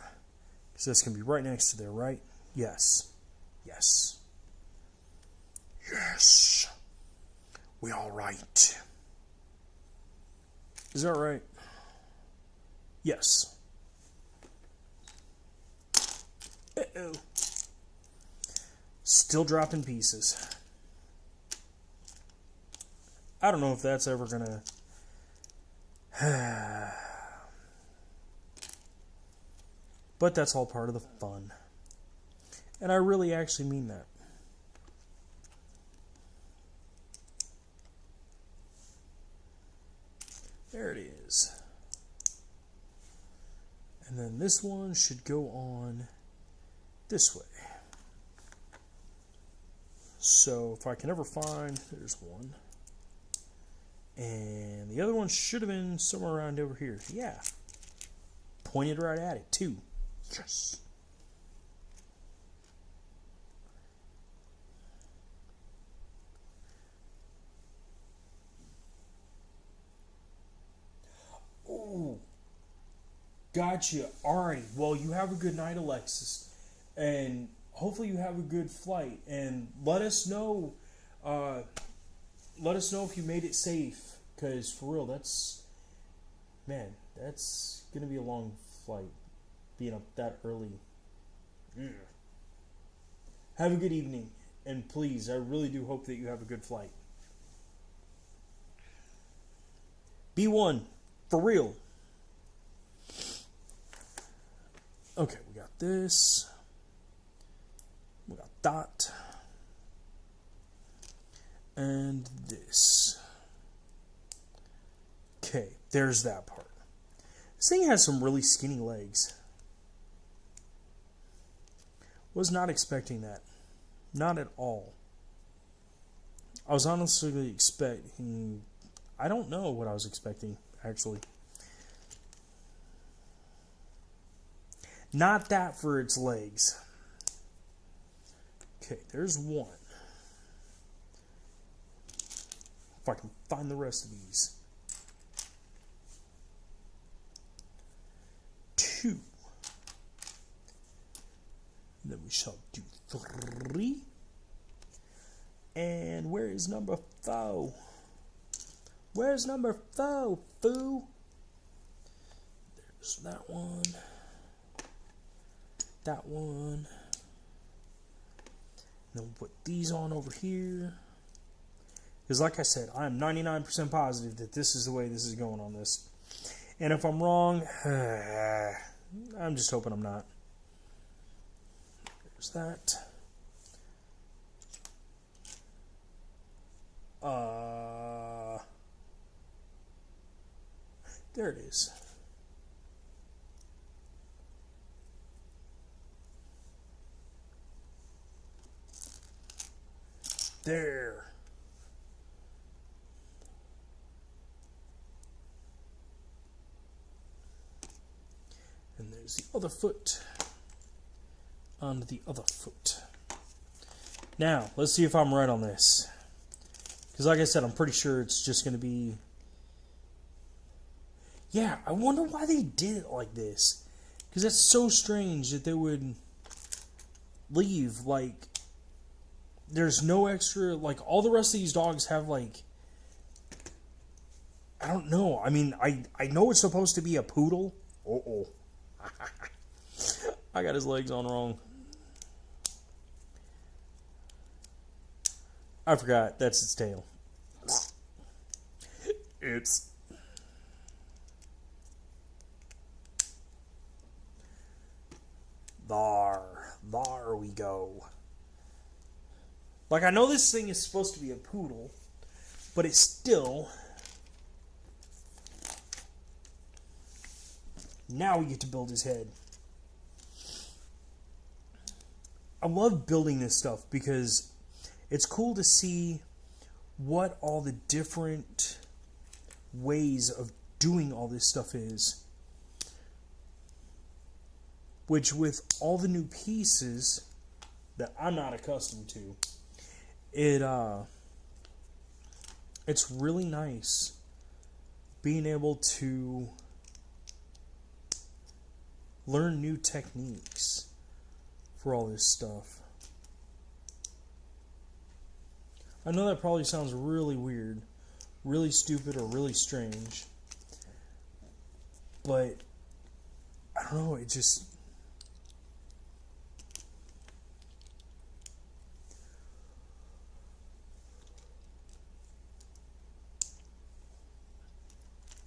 A: Because that's going to be right next to there, right? Yes. Yes. Yes. We all right. Is that right? Yes. Uh-oh. Still dropping pieces. I don't know if that's ever gonna... But that's all part of the fun. And I really actually mean that. There it is. And then this one should go on this way. So if I can ever find, there's one. And the other one should have been somewhere around over here. Yeah. Pointed right at it, too. Yes. Oh. Gotcha. Alrighty. Well, you have a good night, Alexis. And hopefully you have a good flight. And let us know if you made it safe. Because, for real, that's going to be a long flight. Being up that early. Yeah. Have a good evening. And please, I really do hope that you have a good flight. B1. For real. Okay, we got this. We got that. And this. Okay, there's that part. This thing has some really skinny legs. Was not expecting that. Not at all. I was honestly expecting... I don't know what I was expecting, actually. Not that for its legs. Okay, there's one. If I can find the rest of these. 2. Then we shall do 3. And where is number 4? Where's number 4, foo? There's that one. That one. Then we'll put these on over here. Because like I said, I am 99% positive that this is the way this is going on this. And if I'm wrong, I'm just hoping I'm not. There's that. There it is. There. And there's the other foot on the other foot. Now, let's see if I'm right on this. Because like I said, I'm pretty sure it's just going to be... Yeah, I wonder why they did it like this. Because that's so strange that they would leave, like... There's no extra... Like, all the rest of these dogs have, like... I don't know. I mean, I know it's supposed to be a poodle. Uh-oh. I got his legs on wrong. I forgot. That's its tail. Oops. There we go. Like, I know this thing is supposed to be a poodle, but it's still... Now we get to build his head. I love building this stuff because it's cool to see what all the different ways of doing all this stuff is. Which, with all the new pieces that I'm not accustomed to, it's really nice being able to learn new techniques for all this stuff. I know that probably sounds really weird, really stupid, or really strange, but I don't know, it just...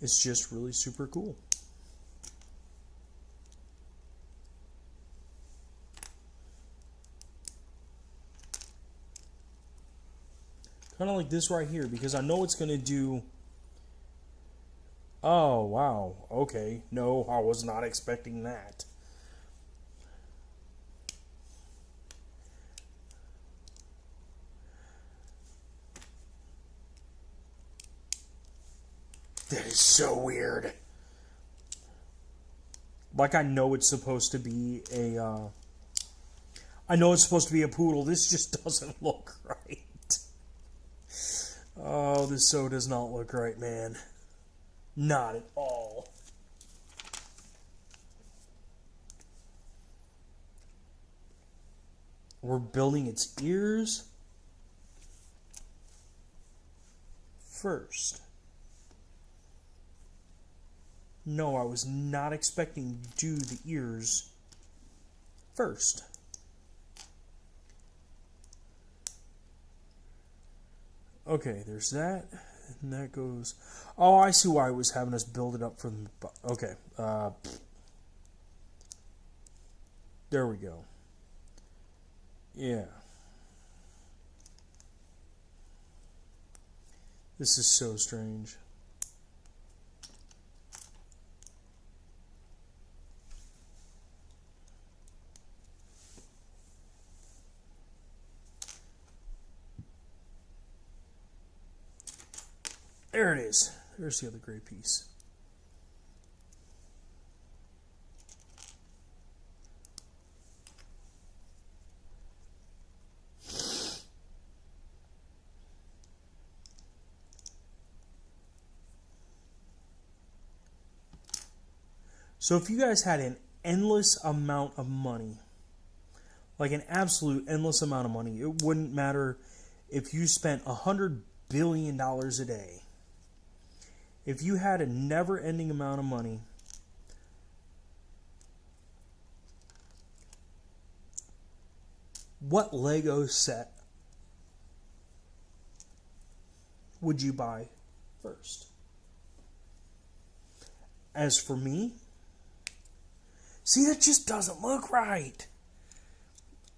A: It's just really super cool. Kind of like this right here, because I know it's going to do Oh, wow. Okay. No, I was not expecting that. That is so weird. Like, I know it's supposed to be I know it's supposed to be a poodle. This just doesn't look right. Oh, this so does not look right, man. Not at all. We're building its ears first. No, I was not expecting to do the ears first. Okay, there's that. And that goes... Oh, I see why it was having us build it up from... Okay. There we go. Yeah. This is so strange. There it is. There's the other gray piece. So if you guys had an endless amount of money, like an absolute endless amount of money, it wouldn't matter if you spent $100 billion a day. If you had a never-ending amount of money, what Lego set would you buy first? As for me, see, that just doesn't look right.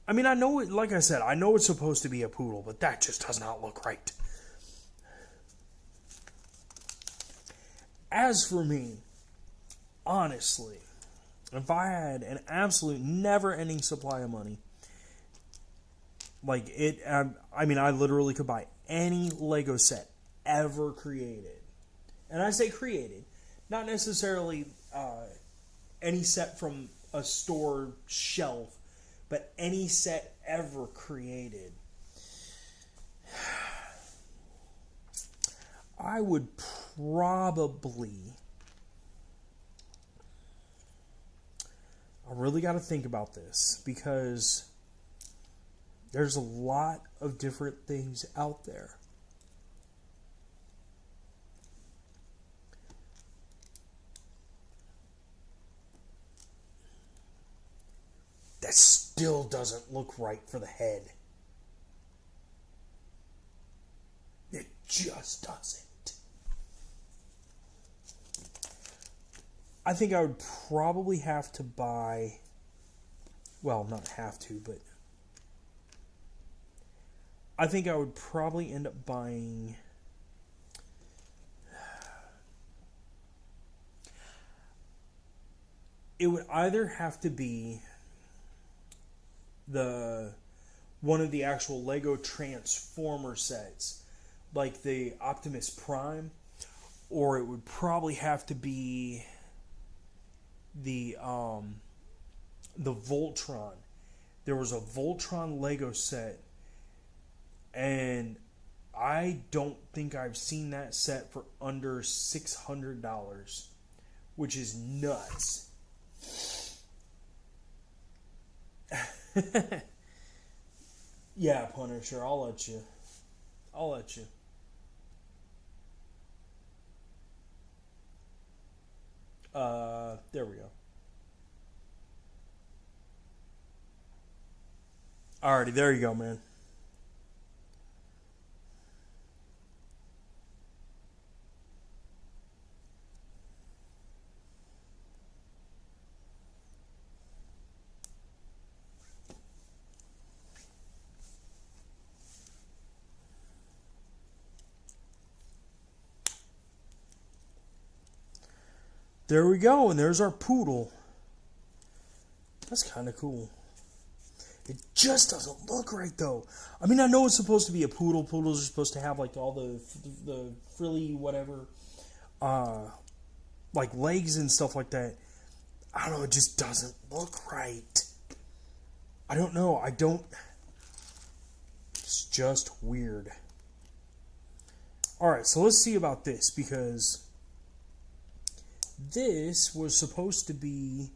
A: I mean, I know it, like I said, I know it's supposed to be a poodle, but that just does not look right. As for me, honestly, if I had an absolute never-ending supply of money, like it, I mean, I literally could buy any Lego set ever created. And I say created, not necessarily any set from a store shelf, but any set ever created. I would probably... I really got to think about this because there's a lot of different things out there. That still doesn't look right for the head. It just doesn't. I think I would probably have to buy... Well, not have to, but... I think I would probably end up buying... It would either have to be one of the actual Lego Transformer sets, like the Optimus Prime, or it would probably have to be the Voltron. There was a Voltron Lego set, and I don't think I've seen that set for under $600, which is nuts. Yeah, Punisher, I'll let you. There we go. Alrighty, there you go, man. There we go, and there's our poodle. That's kind of cool. It just doesn't look right, though. I mean, I know it's supposed to be a poodle. Poodles are supposed to have, like, all the frilly whatever, like, legs and stuff like that. I don't know, it just doesn't look right. I don't know, it's just weird. Alright, so let's see about this, because this was supposed to be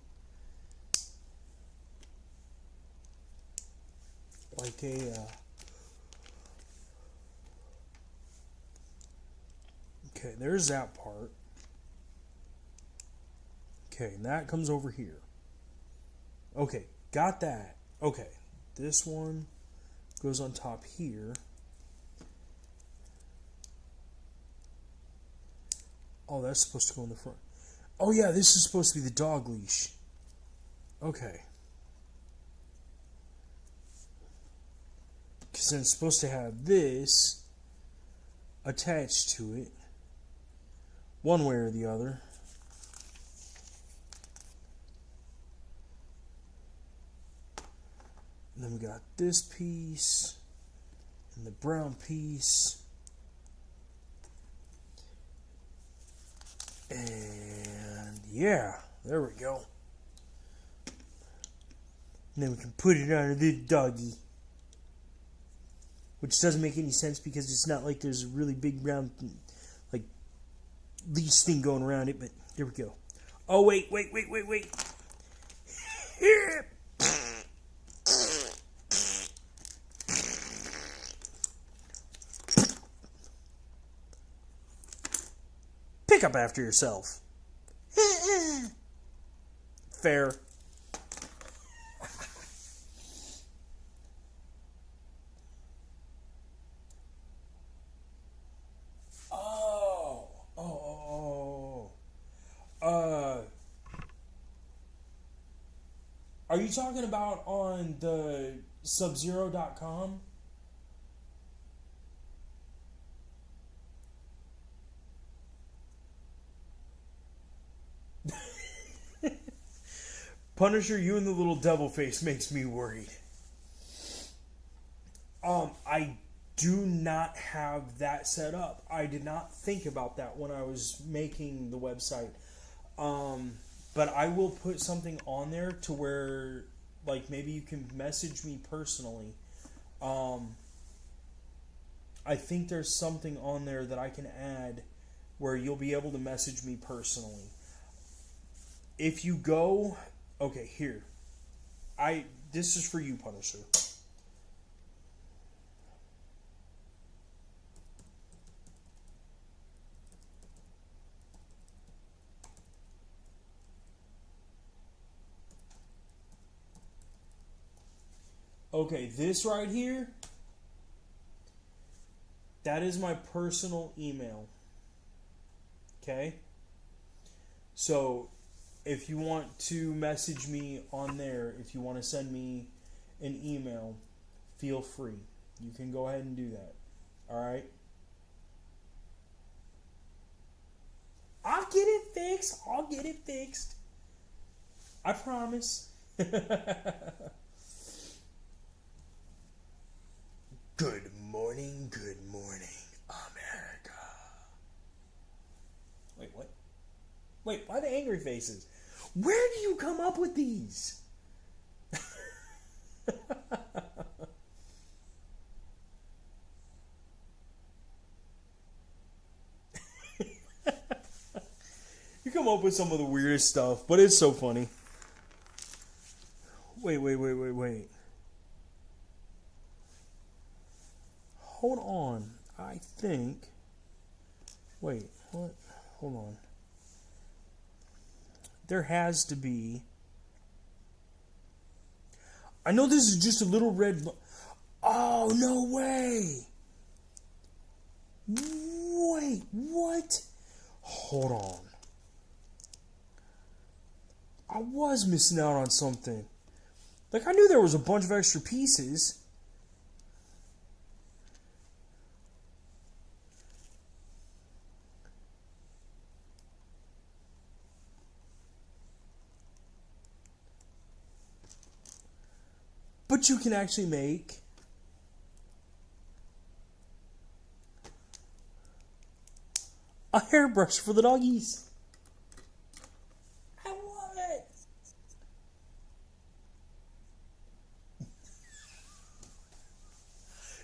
A: like a okay, there's that part. Okay, and that comes over here. Okay, got that. Okay, this one goes on top here. Oh, that's supposed to go in the front. Oh yeah, this is supposed to be the dog leash. Okay. Because then it's supposed to have this attached to it, one way or the other. And then we got this piece and the brown piece. And yeah, there we go. And then we can put it on the doggy. Which doesn't make any sense because it's not like there's a really big round like leash thing going around it, but there we go. Oh wait. Pick up after yourself. Fair. Are you talking about on the Subzero.com? Punisher, you and the little devil face makes me worried. I do not have that set up. I did not think about that when I was making the website. But I will put something on there to where, like, maybe you can message me personally. I think there's something on there that I can add where you'll be able to message me personally. If you go... Okay, here. This is for you, Punisher. Okay, this right here, that is my personal email. Okay? So, if you want to message me on there, if you want to send me an email, feel free. You can go ahead and do that. Alright? I'll get it fixed. I promise. Good morning, America. Wait, what? Wait, why the angry faces? Where do you come up with these? You come up with some of the weirdest stuff, but it's so funny. Wait. Hold on. I think... Wait, what? Hold on. There has to be... I know this is just a little red... Oh, no way! Wait, what? Hold on. I was missing out on something. Like, I knew there was a bunch of extra pieces. what you can actually make a hairbrush for the doggies. I love it.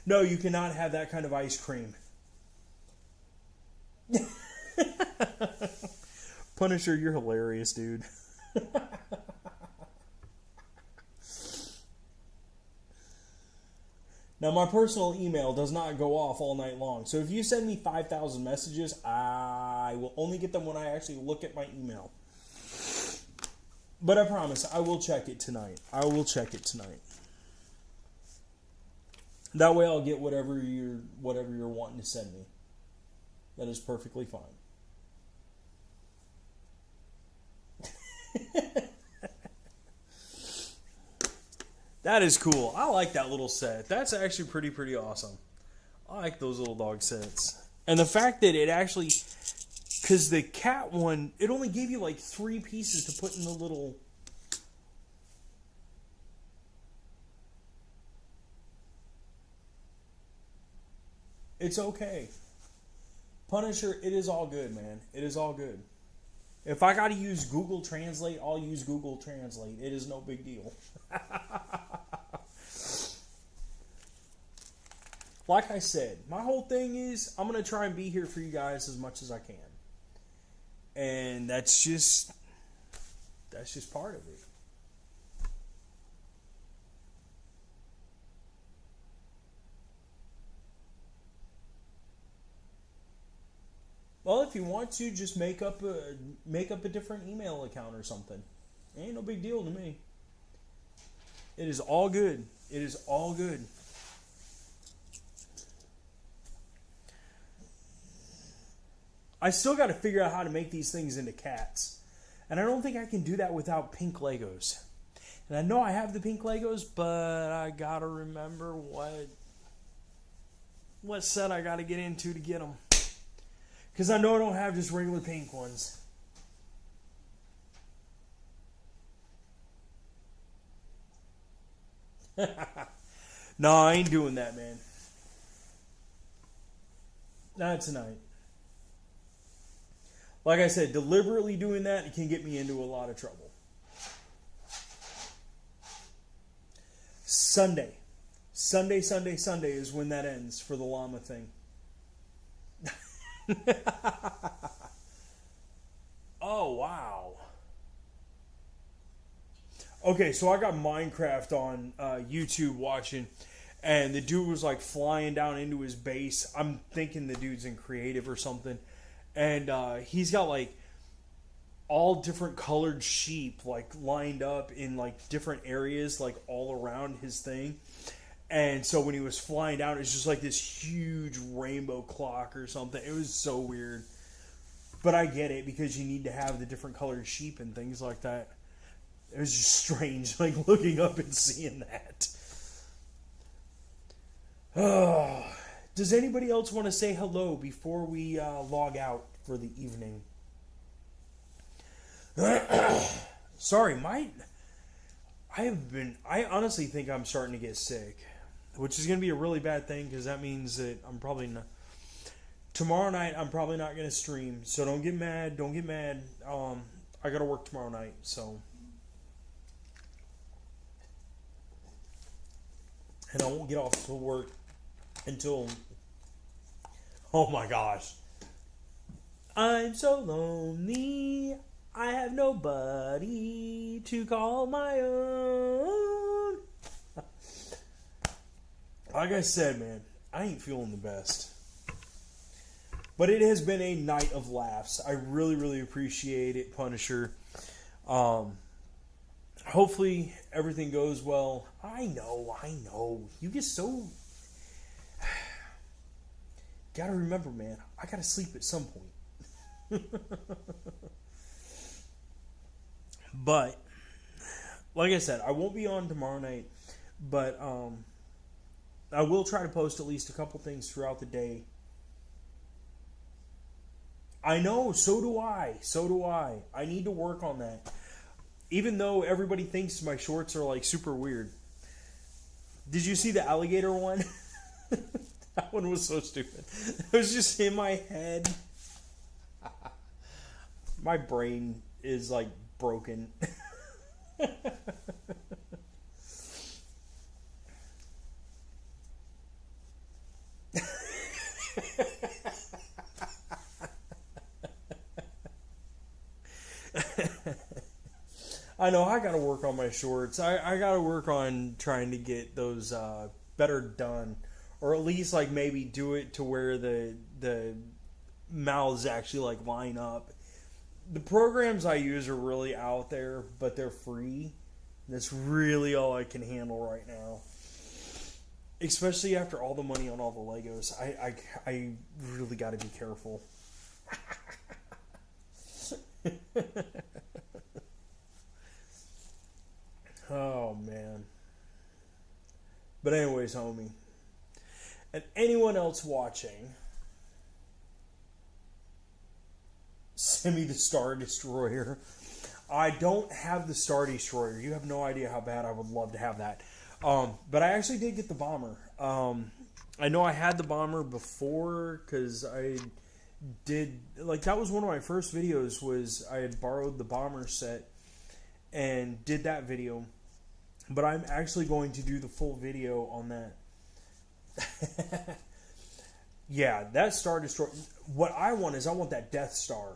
A: No, you cannot have that kind of ice cream. Punisher, you're hilarious, dude. Now, my personal email does not go off all night long. So if you send me 5,000 messages, I will only get them when I actually look at my email. But I promise, I will check it tonight. I will check it tonight. That way I'll get whatever you're wanting to send me. That is perfectly fine. That is cool. I like that little set. That's actually pretty awesome. I like those little dog sets. And the fact that it actually... Because the cat one, it only gave you like 3 pieces to put in the little... It's okay. Punisher, it is all good, man. It is all good. If I got to use Google Translate, I'll use Google Translate. It is no big deal. Like I said, my whole thing is I'm going to try and be here for you guys as much as I can. And that's just part of it. Well, if you want to, just make up a different email account or something. It ain't no big deal to me. It is all good. It is all good. I still got to figure out how to make these things into cats. And I don't think I can do that without pink Legos. And I know I have the pink Legos, but I got to remember what set I got to get into to get them. Because I know I don't have just regular pink ones. No, I ain't doing that, man. Not tonight. Like I said, deliberately doing that, it can get me into a lot of trouble. Sunday is when that ends for the llama thing. Oh, wow. Okay, so I got Minecraft on YouTube watching, and the dude was like flying down into his base. I'm thinking the dude's in creative or something. And he's got like all different colored sheep like lined up in like different areas like all around his thing. And so when he was flying down, it's just like this huge rainbow clock or something. It was so weird. But I get it because you need to have the different colored sheep and things like that. It was just strange like looking up and seeing that. Oh. Does anybody else want to say hello before we log out for the evening? Sorry, I honestly think I'm starting to get sick, which is going to be a really bad thing because that means that I'm probably not. Tomorrow night, I'm probably not going to stream, so don't get mad. I got to work tomorrow night, so. And I won't get off to work until, oh my gosh, I'm so lonely, I have nobody to call my own. Like I said, man, I ain't feeling the best. But it has been a night of laughs. I really appreciate it, Punisher. Hopefully everything goes well. I know. You get so... Gotta remember, man, I gotta sleep at some point. But, like I said, I won't be on tomorrow night. But I will try to post at least a couple things throughout the day. I know, so do I. I need to work on that. Even though everybody thinks my shorts are like super weird. Did you see the alligator one? That one was so stupid. It was just in my head. My brain is like broken. I know I gotta work on my shorts. I gotta work on trying to get those better done, or at least like maybe do it to where the mouths actually like line up. The programs I use are really out there, but they're free. That's really all I can handle right now. Especially after all the money on all the Legos, I really got to be careful. Oh man. But anyways, homie, and anyone else watching, send me the Star Destroyer. I don't have the Star Destroyer. You have no idea how bad I would love to have that. But I actually did get the bomber. I know I had the bomber before because I did, like, that was one of my first videos, was I had borrowed the bomber set and did that video. But I'm actually going to do the full video on that. Yeah, that Star Destroyer. What I want is I want that Death Star.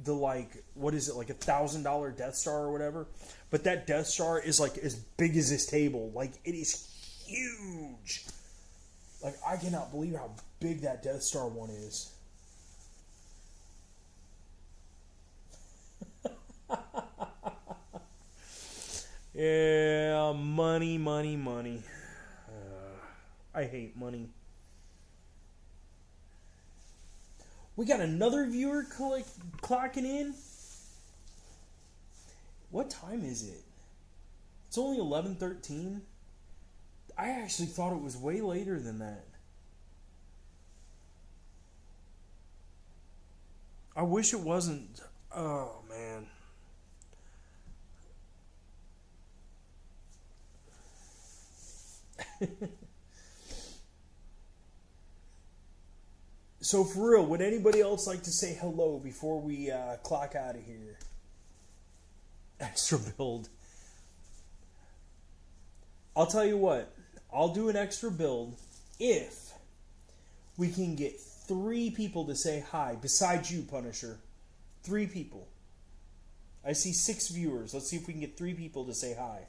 A: The, like, what is it, like $1,000 Death Star or whatever? But that Death Star is like as big as this table. Like, it is huge. Like, I cannot believe how big that Death Star one is. Yeah, money, money, money. I hate money. We got another viewer clocking in. What time is it? It's only 11:13. I actually thought it was way later than that. I wish it wasn't. Oh, man. So for real, would anybody else like to say hello before we clock out of here? Extra build. I'll tell you what. I'll do an extra build if we can get 3 people to say hi, besides you, Punisher. 3 people. I see 6 viewers. Let's see if we can get 3 people to say hi.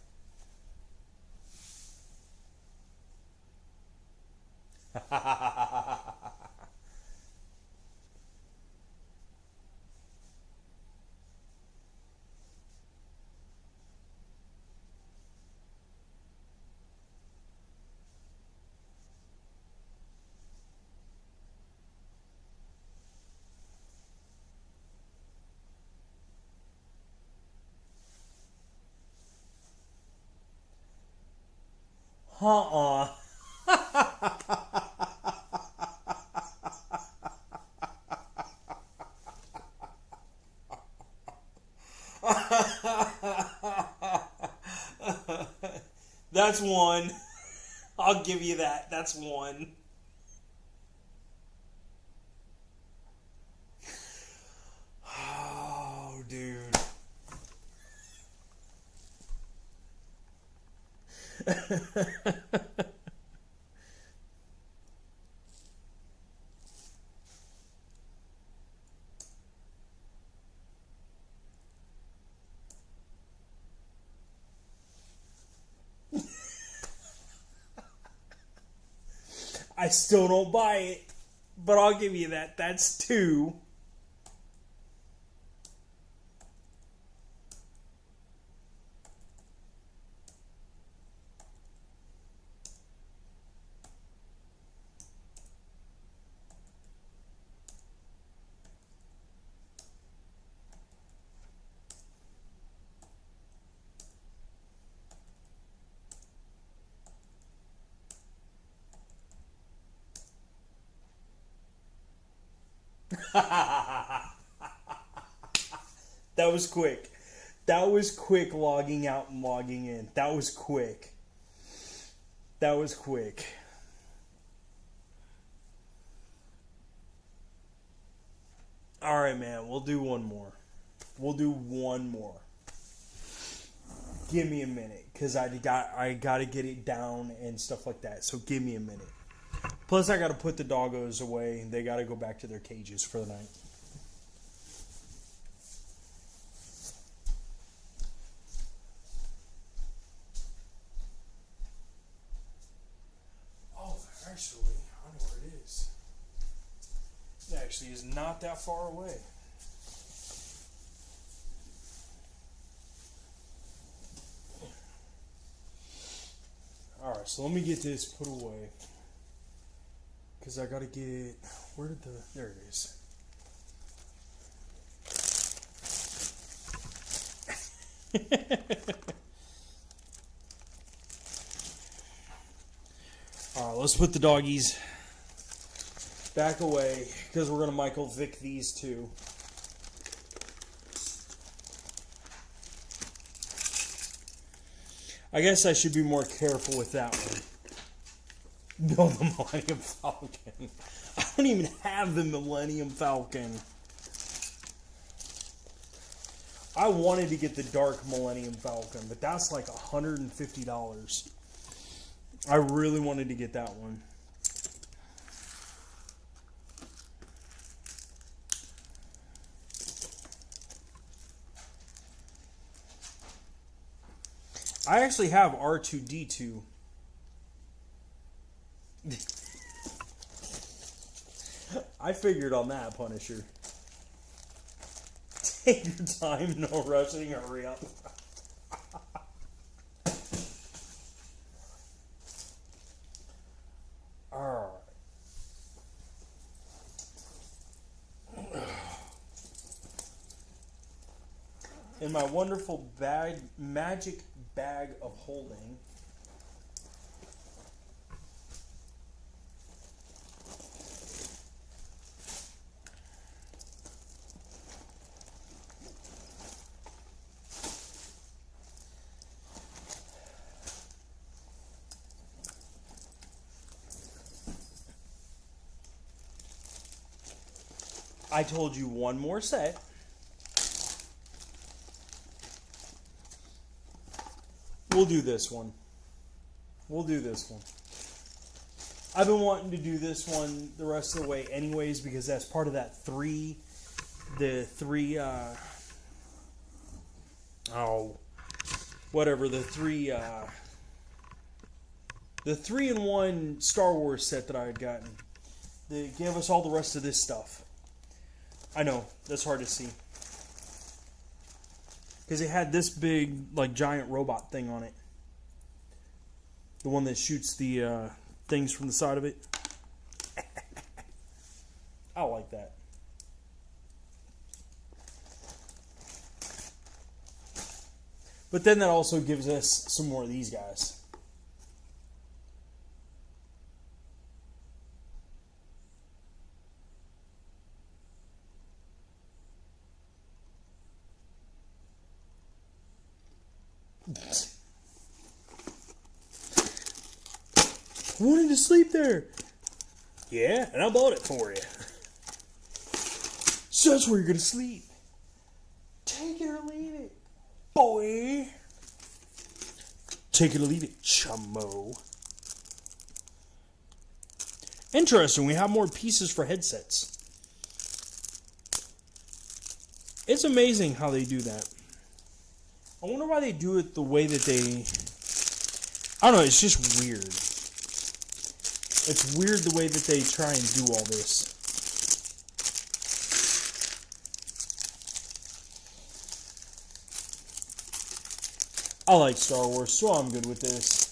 A: Uh-uh. That's 1. I'll give you that. That's 1. Oh, dude. I still don't buy it, but I'll give you that. That's 2. That was quick. That was quick logging out and logging in. That was quick. That was quick. All right, man. We'll do one more. Give me a minute, because I got to get it down and stuff like that. So give me a minute. Plus, I got to put the doggos away. They got to go back to their cages for the night. Oh, actually, I know where it is. It actually is not that far away. Alright, so let me get this put away. Because I gotta get... Where did the... There it is. Alright, let's put the doggies back away. Because we're gonna Michael Vick these two. I guess I should be more careful with that one. No, the Millennium Falcon. I don't even have the Millennium Falcon. I wanted to get the Dark Millennium Falcon, but that's like $150. I really wanted to get that one. I actually have R2-D2. I figured on that, Punisher. Take your time, no rushing, hurry up. Alright. In my wonderful magic bag of holding, I told you one more set. We'll do this one. I've been wanting to do this one the rest of the way anyways, because that's part of that the 3-in-1 Star Wars set that I had gotten. They gave us all the rest of this stuff. I know, that's hard to see. Because it had this big, like, giant robot thing on it. The one that shoots the things from the side of it. I like that. But then that also gives us some more of these guys. I wanted to sleep there. Yeah, and I bought it for you. So that's where you're going to sleep. Take it or leave it, boy. Take it or leave it, chummo. Interesting, we have more pieces for headsets. It's amazing how they do that. I wonder why they do it the way that they... I don't know, it's just weird. It's weird the way that they try and do all this. I like Star Wars, so I'm good with this.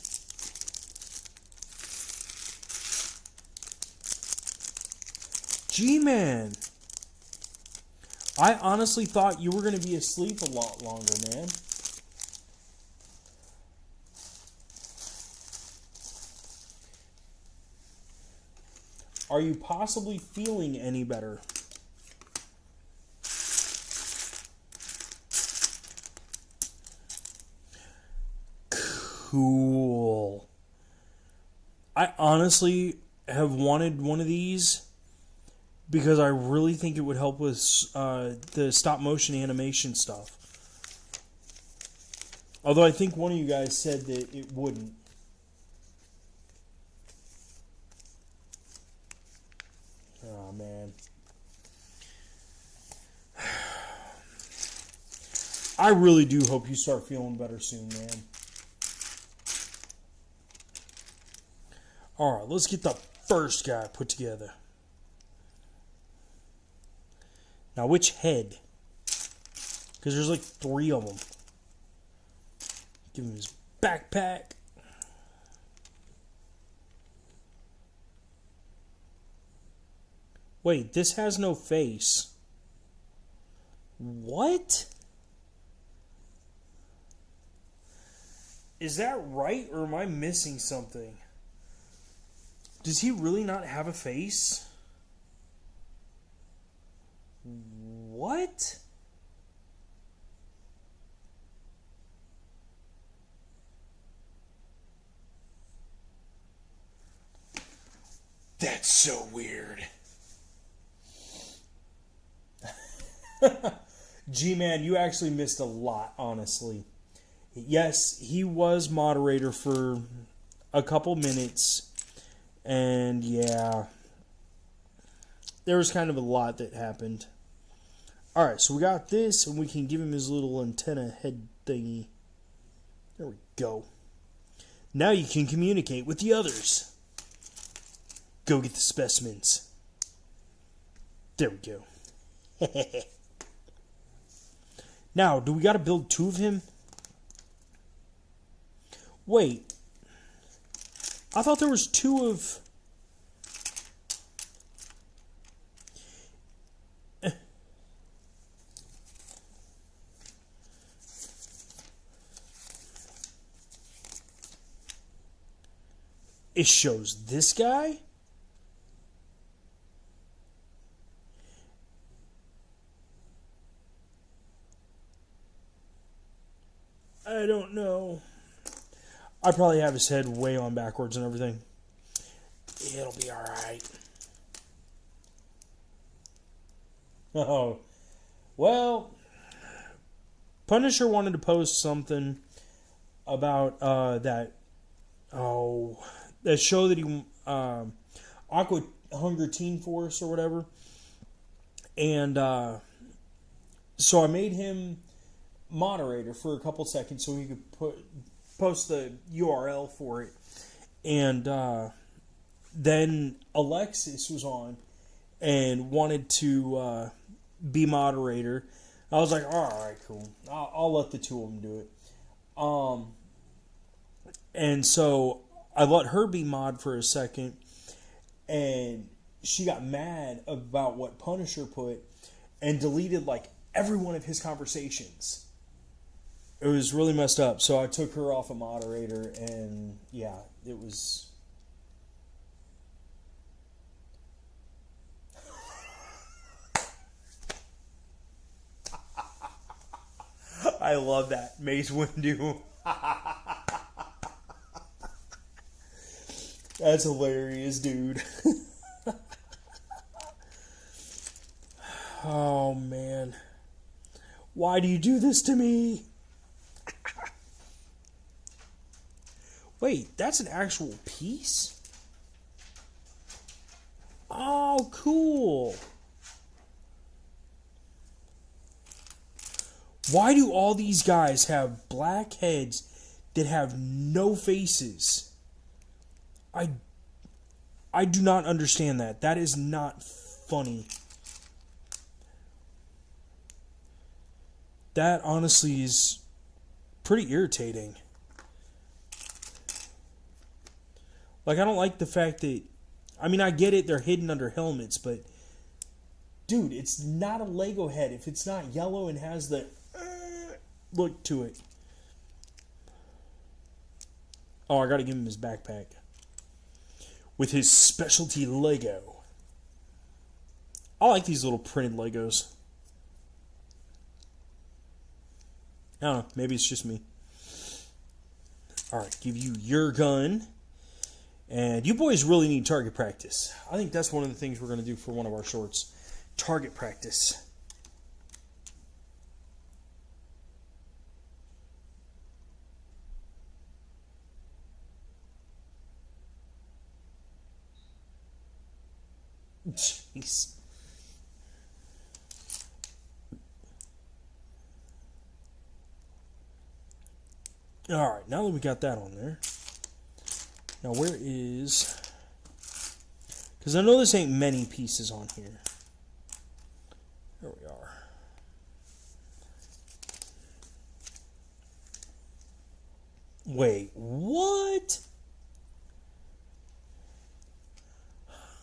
A: G-Man. I honestly thought you were going to be asleep a lot longer, man. Are you possibly feeling any better? Cool. I honestly have wanted one of these because I really think it would help with the stop motion animation stuff. Although I think one of you guys said that it wouldn't. Oh, man. I really do hope you start feeling better soon, man. Alright, let's get the first guy put together. Now, which head? Because there's like 3 of them. Give him his backpack. Wait, this has no face. What? Is that right, or am I missing something? Does he really not have a face? What? That's so weird. G-Man, you actually missed a lot, honestly. Yes, he was moderator for a couple minutes. And yeah, there was kind of a lot that happened. Alright, so we got this, and we can give him his little antenna head thingy. There we go. Now you can communicate with the others. Go get the specimens. There we go. Now, do we got to build 2 of him? Wait. I thought there was 2 of... It shows this guy? I don't know. I probably have his head way on backwards and everything. It'll be alright. Oh. Well, Punisher wanted to post something about that show that he Aqua Hunger Teen Force or whatever. And so I made him moderator for a couple seconds so he could post the URL for it. And then Alexis was on and wanted to be moderator. I was like, alright, cool. I'll let the 2 of them do it. And so I let her be mod for a second, and she got mad about what Punisher put and deleted like every one of his conversations. It was really messed up, so I took her off a moderator, and yeah, it was... I love that. Mace Windu. That's hilarious, dude. Oh, man. Why do you do this to me? Wait, that's an actual piece? Oh, cool. Why do all these guys have black heads that have no faces? I do not understand that. That is not funny. That honestly is pretty irritating. Like, I don't like the fact that... I mean, I get it, they're hidden under helmets, but... Dude, it's not a Lego head if it's not yellow and has the... look to it. Oh, I gotta give him his backpack. With his specialty Lego. I like these little printed Legos. I don't know, maybe it's just me. Alright, give you your gun. And you boys really need target practice. I think that's one of the things we're going to do for one of our shorts. Target practice. Jeez. Alright, now that we got that on there. Now where is... Because I know this ain't many pieces on here. There we are. Wait, what?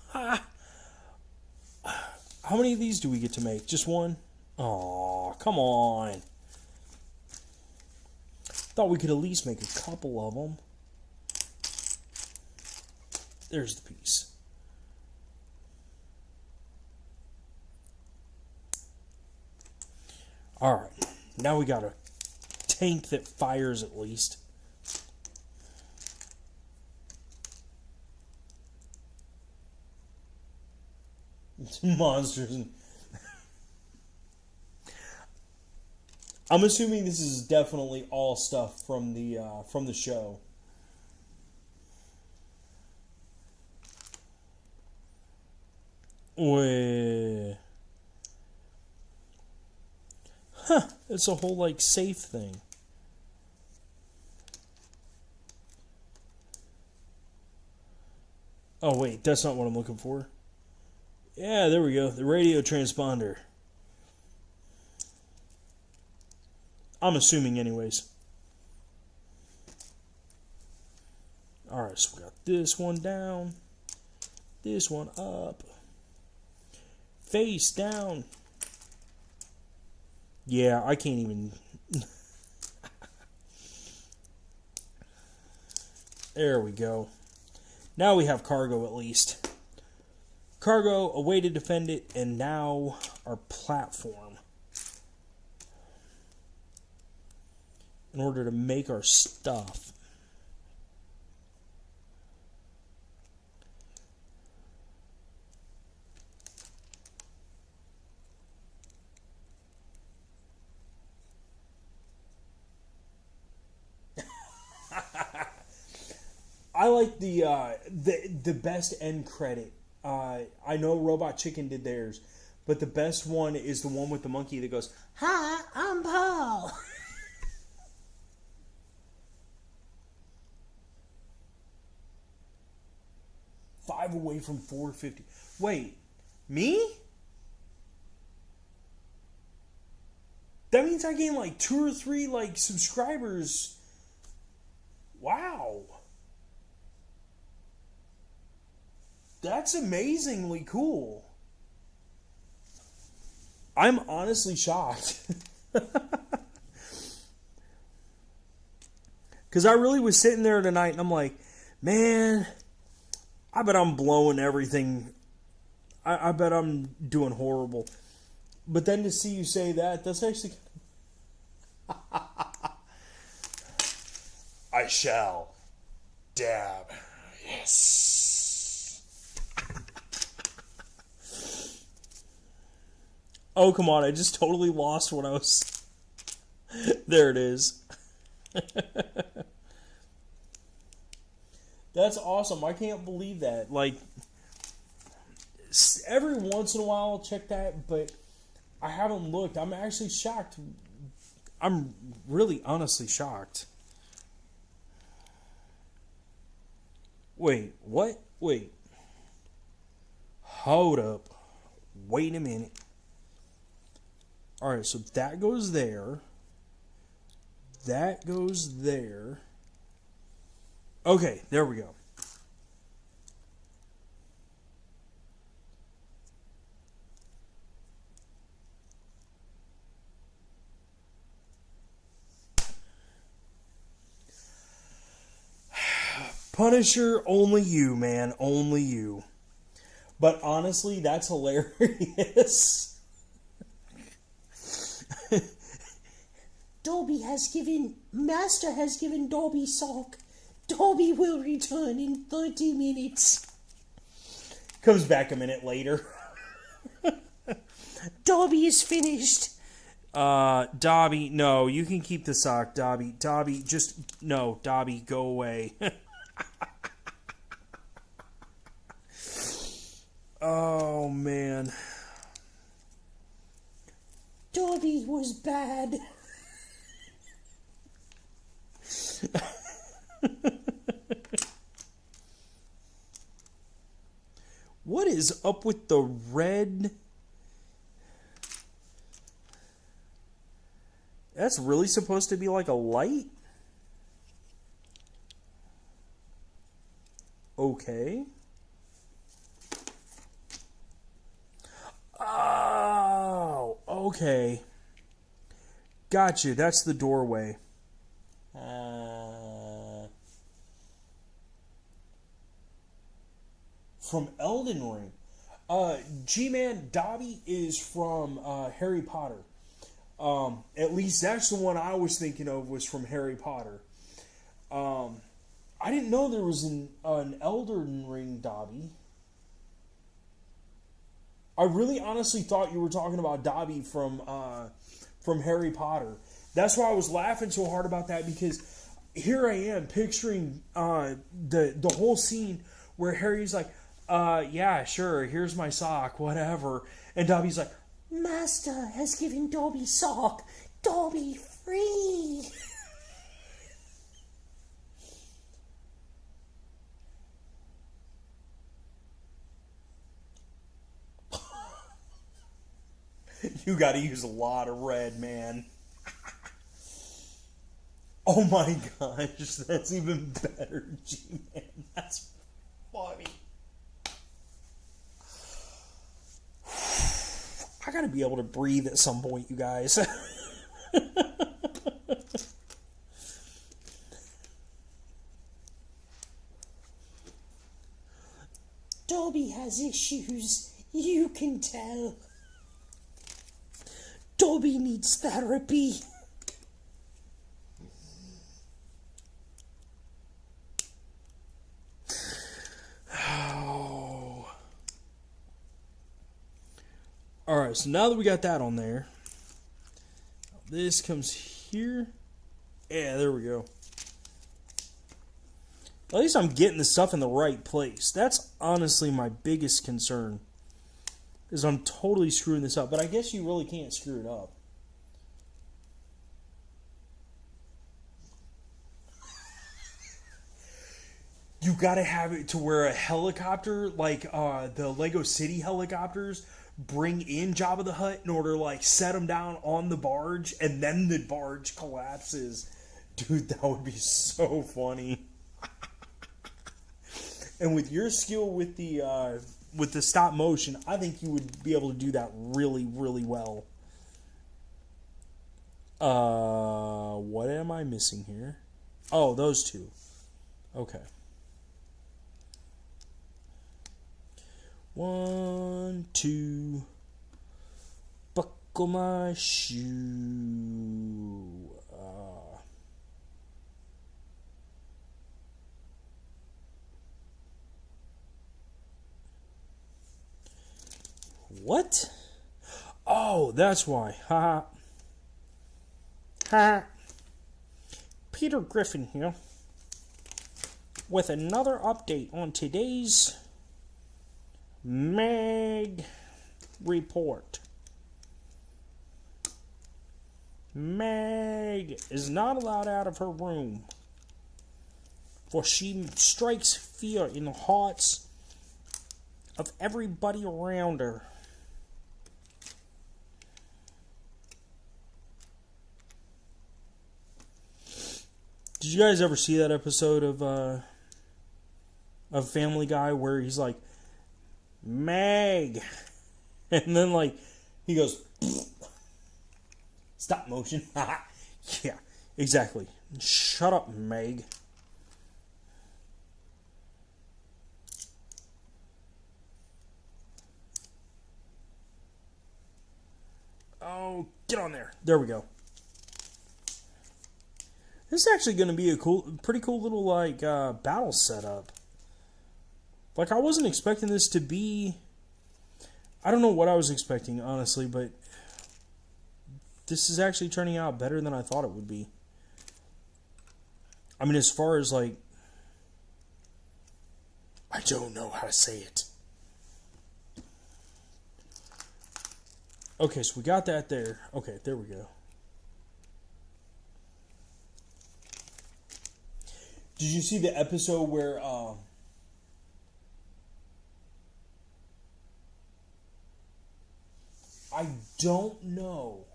A: Ha! How many of these do we get to make? Just one? Aw, come on. Thought we could at least make a couple of them. There's the piece. Alright, now we got a tank that fires at least. Monsters. I'm assuming this is definitely all stuff from the show. Wait. Huh, it's a whole like safe thing. Oh wait, that's not what I'm looking for. Yeah, there we go. The radio transponder. I'm assuming anyways. Alright, so we got this one down. This one up. Face down. Yeah, I can't even... There we go. Now we have cargo at least. Cargo, a way to defend it, and now our platform. In order to make our stuff. I like the best end credit. I know Robot Chicken did theirs, but the best one is the one with the monkey that goes, "Hi, I'm Paul." 5 away from 450. Wait, me? That means I gained like 2 or 3 like subscribers. Wow. That's amazingly cool. I'm honestly shocked. Because I really was sitting there tonight and I'm like, man, I bet I'm blowing everything. I bet I'm doing horrible. But then to see you say that, that's actually... I shall dab. Yes. Oh, come on. I just totally lost what I was... There it is. That's awesome. I can't believe that. Like, every once in a while I'll check that, but I haven't looked. I'm actually shocked. I'm really honestly shocked. Wait, what? Wait. Hold up. Wait a minute. Alright, so that goes there. That goes there. Okay, there we go. Punisher, only you, man. Only you. But honestly, that's hilarious. Master has given Dobby Sock Dobby will return in 30 minutes. Comes back a minute later. Dobby is finished. Dobby, no, you can keep the sock, Dobby. Dobby, no, Dobby, go away. Oh, man. Dobby was bad. What is up with the red? That's really supposed to be like a light? Okay. Oh, okay. Got you. That's the doorway. From Elden Ring. G-Man, Dobby is from Harry Potter. At least that's the one I was thinking of was from Harry Potter. I didn't know there was an Elden Ring Dobby. I really honestly thought you were talking about Dobby from Harry Potter. That's why I was laughing so hard about that, because here I am picturing the whole scene where Harry's like, yeah, sure, here's my sock, whatever. And Dobby's like, Master has given Dobby sock. Dobby free. You gotta use a lot of red, man. Oh my gosh, that's even better, G-Man. That's funny. I gotta be able to breathe at some point, you guys. Dobby has issues, you can tell. Dobby needs therapy. Oh. Alright, so now that we got that on there, this comes here. Yeah, there we go. At least I'm getting the stuff in the right place. That's honestly my biggest concern. Is I'm totally screwing this up. But I guess you really can't screw it up. You gotta have it to where a helicopter, like the Lego City helicopters, bring in Jabba the Hutt in order to like set him down on the barge, and then the barge collapses. Dude, that would be so funny. And with your skill with the stop motion, I think you would be able to do that really, really well. What am I missing here? Oh, those two. Okay. 1, 2. Buckle my shoe. What? Oh, that's why. Ha ha. Peter Griffin here with another update on today's Meg report. Meg is not allowed out of her room, for she strikes fear in the hearts of everybody around her. Did you guys ever see that episode of Family Guy where he's like, Meg, and then like he goes, stop motion. Yeah, exactly. Shut up, Meg. Oh, get on there. There we go. This is actually going to be a pretty cool little like battle setup. Like I wasn't expecting this to be. I don't know what I was expecting, honestly, but this is actually turning out better than I thought it would be. I mean, as far as like, I don't know how to say it. Okay, so we got that there. Okay, there we go. Did you see the episode where I don't know.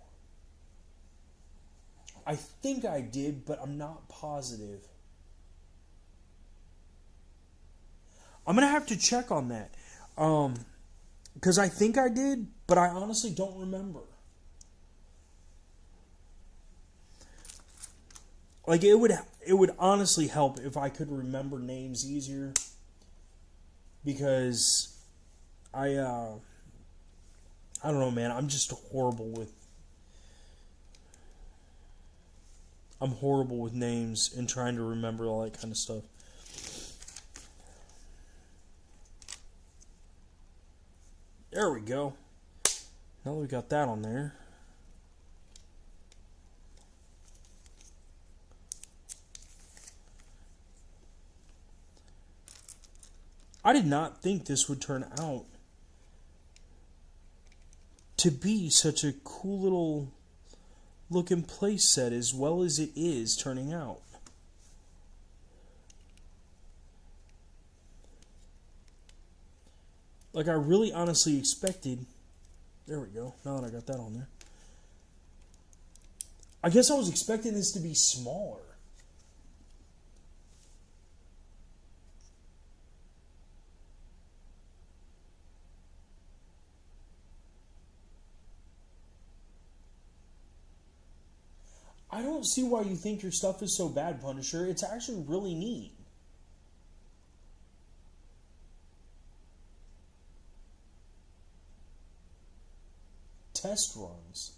A: I think I did, but I'm not positive. I'm going to have to check on that. Because I think I did, but I honestly don't remember. Like, it would honestly help if I could remember names easier. Because I don't know, man. I'm just horrible with... I'm horrible with names and trying to remember all that kind of stuff. There we go. Now that we got that on there. I did not think this would turn out to be such a cool little looking play set as well as it is turning out. Like I really honestly expected. There we go. Now that I got that on there. I guess I was expecting this to be smaller. I don't see why you think your stuff is so bad, Punisher. It's actually really neat. Test runs.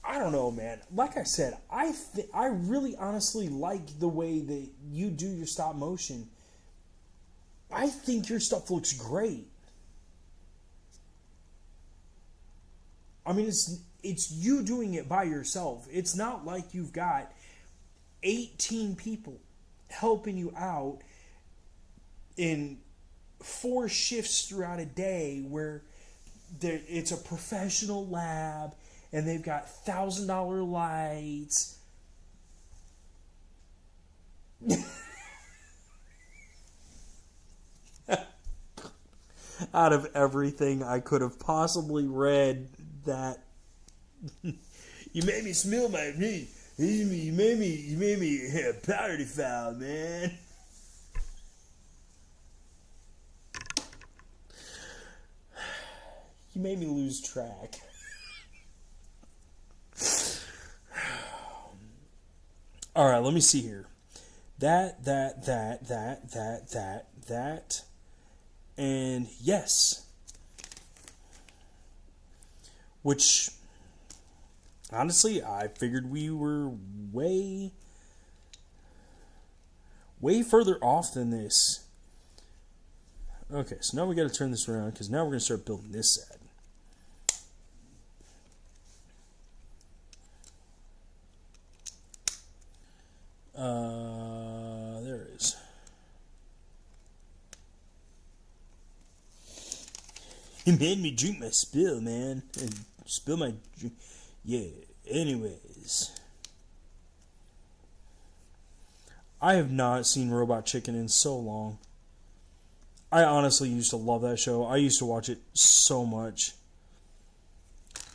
A: I don't know, man. Like I said, I really honestly like the way that you do your stop motion. I think your stuff looks great. I mean, it's you doing it by yourself. It's not like you've got 18 people helping you out in 4 shifts throughout a day where it's a professional lab and they've got $1,000 lights. Out of everything I could have possibly read, that you made me smell my meat. You made me party foul, man. You made me lose track. All right, let me see here. That, and yes. Which, honestly, I figured we were way further off than this. Okay, so now we got to turn this around because now we're going to start building this set. There it is. You made me drink my spill, man. And spill my drink. Yeah, anyways. I have not seen Robot Chicken in so long. I honestly used to love that show. I used to watch it so much.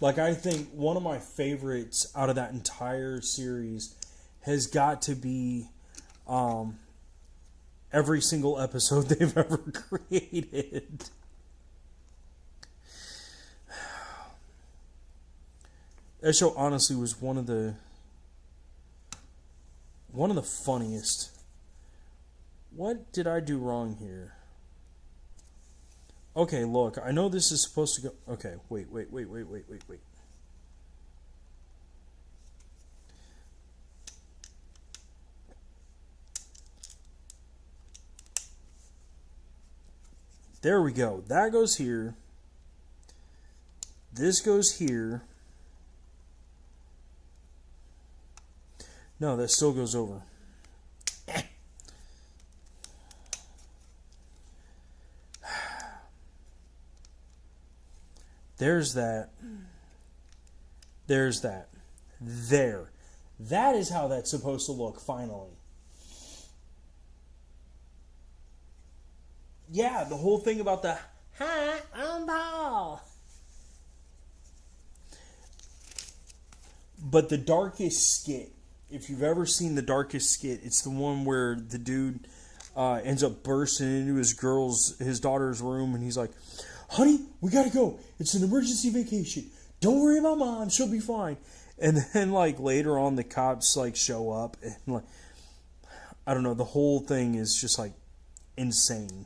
A: Like, I think one of my favorites out of that entire series has got to be every single episode they've ever created. That show honestly was one of the funniest. What did I do wrong here? Okay, look, I know this is supposed to go... Okay, wait. There we go. That goes here. This goes here. No, that still goes over. There's that. There's that. There. That is how that's supposed to look, finally. Yeah, the whole thing about the, hi, I'm Paul. But the Darkest skit, if you've ever seen the Darkest skit, it's the one where the dude ends up bursting into his daughter's room, and he's like, honey, we gotta go. It's an emergency vacation. Don't worry about mom. She'll be fine. And then, like, later on, the cops, like, show up. And, like, I don't know. The whole thing is just, like, insane.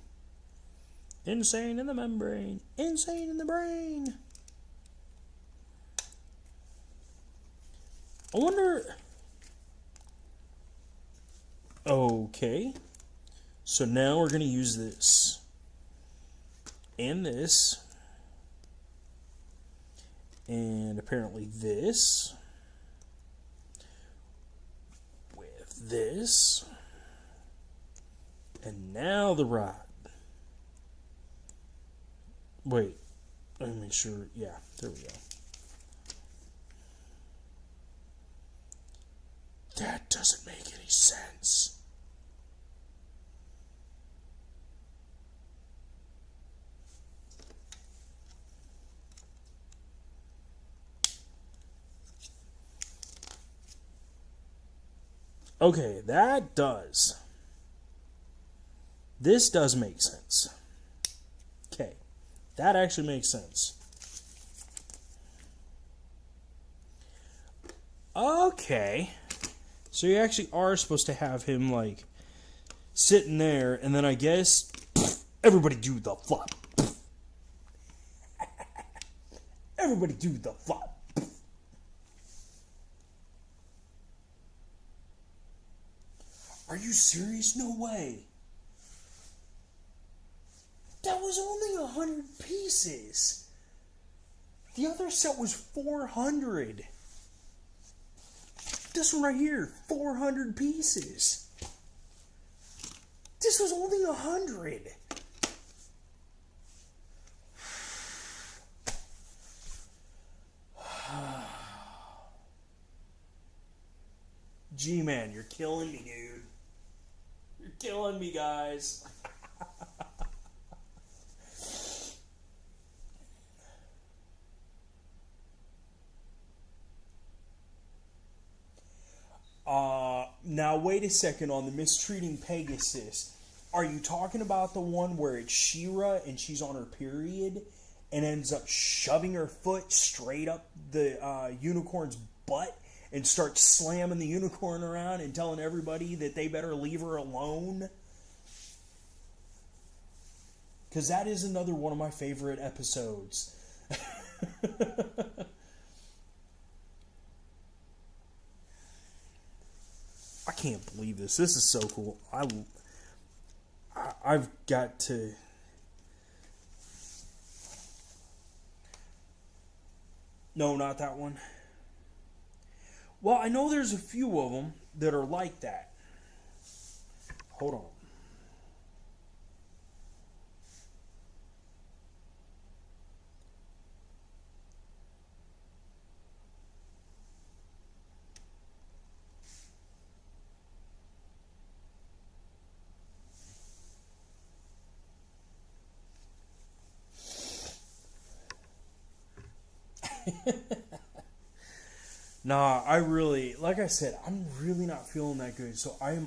A: Insane in the membrane. Insane in the brain. I wonder... Okay. So now we're going to use this. And this. And apparently this. With this. And now the rod. Wait. Let me make sure. Yeah, there we go. That doesn't make any sense. Okay, that does. This does make sense. Okay, that actually makes sense. Okay. So you actually are supposed to have him, like, sitting there, and then I guess, everybody do the flop. Everybody do the flop. Are you serious? No way. That was only 100 pieces. The other set was 400. This one right here, 400 pieces. This was only 100. G-Man, you're killing me, dude. You're killing me, guys. Now, wait a second on the mistreating Pegasus. Are you talking about the one where it's She-Ra and she's on her period and ends up shoving her foot straight up the unicorn's butt and starts slamming the unicorn around and telling everybody that they better leave her alone? Because that is another one of my favorite episodes. I can't believe this. This is so cool. I've got to... No, not that one. Well, I know there's a few of them that are like that. Hold on. Nah, like I said, I'm really not feeling that good. So I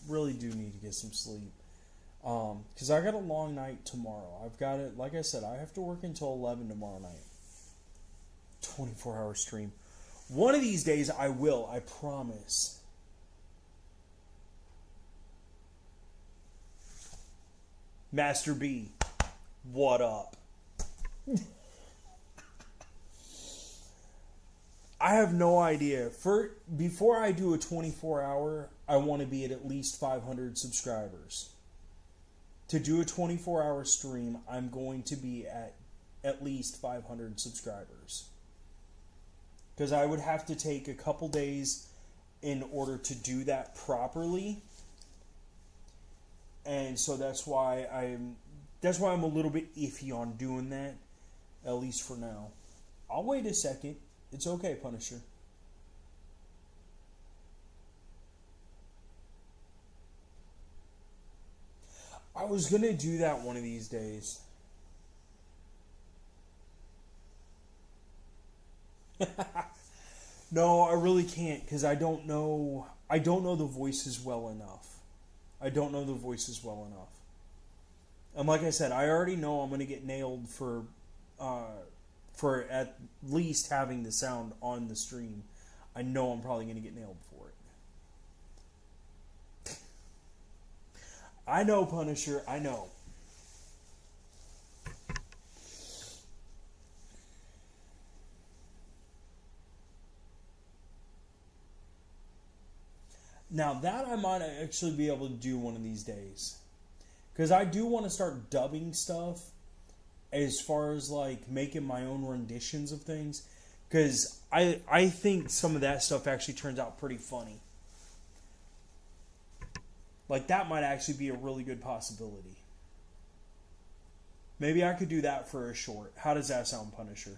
A: really do need to get some sleep. Because I got a long night tomorrow. I've got it, like I said, I have to work until 11 tomorrow night. 24-hour stream. One of these days I will, I promise. Master B, what up? I have no idea. Before I do a 24-hour, I want to be at least 500 subscribers. to do a 24-hour stream, I'm going to be at least 500 subscribers. Because I would have to take a couple days in order to do that properly. And so that's why I'm a little bit iffy on doing that, at least for now. I'll wait a second. It's okay, Punisher. I was going to do that one of these days. No, I really can't because I don't know the voices well enough. And like I said, I already know I'm going to get nailed for at least having the sound on the stream. I know I'm probably going to get nailed for it. I know, Punisher, I know. Now that I might actually be able to do one of these days. Because I do want to start dubbing stuff as far as like making my own renditions of things. Because I think some of that stuff actually turns out pretty funny. Like that might actually be a really good possibility. Maybe I could do that for a short. How does that sound, Punisher?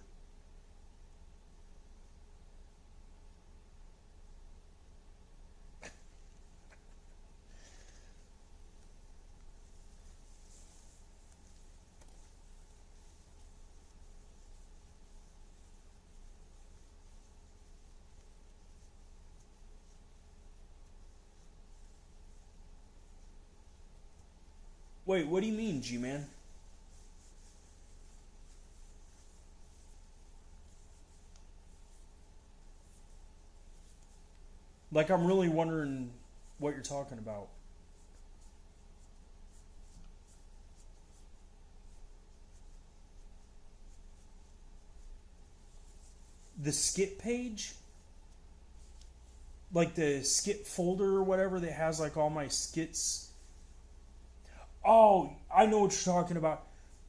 A: Wait, what do you mean, G-Man? Like, I'm really wondering what you're talking about. The skit page? Like the skit folder or whatever that has like all my skits. Oh, I know what you're talking about.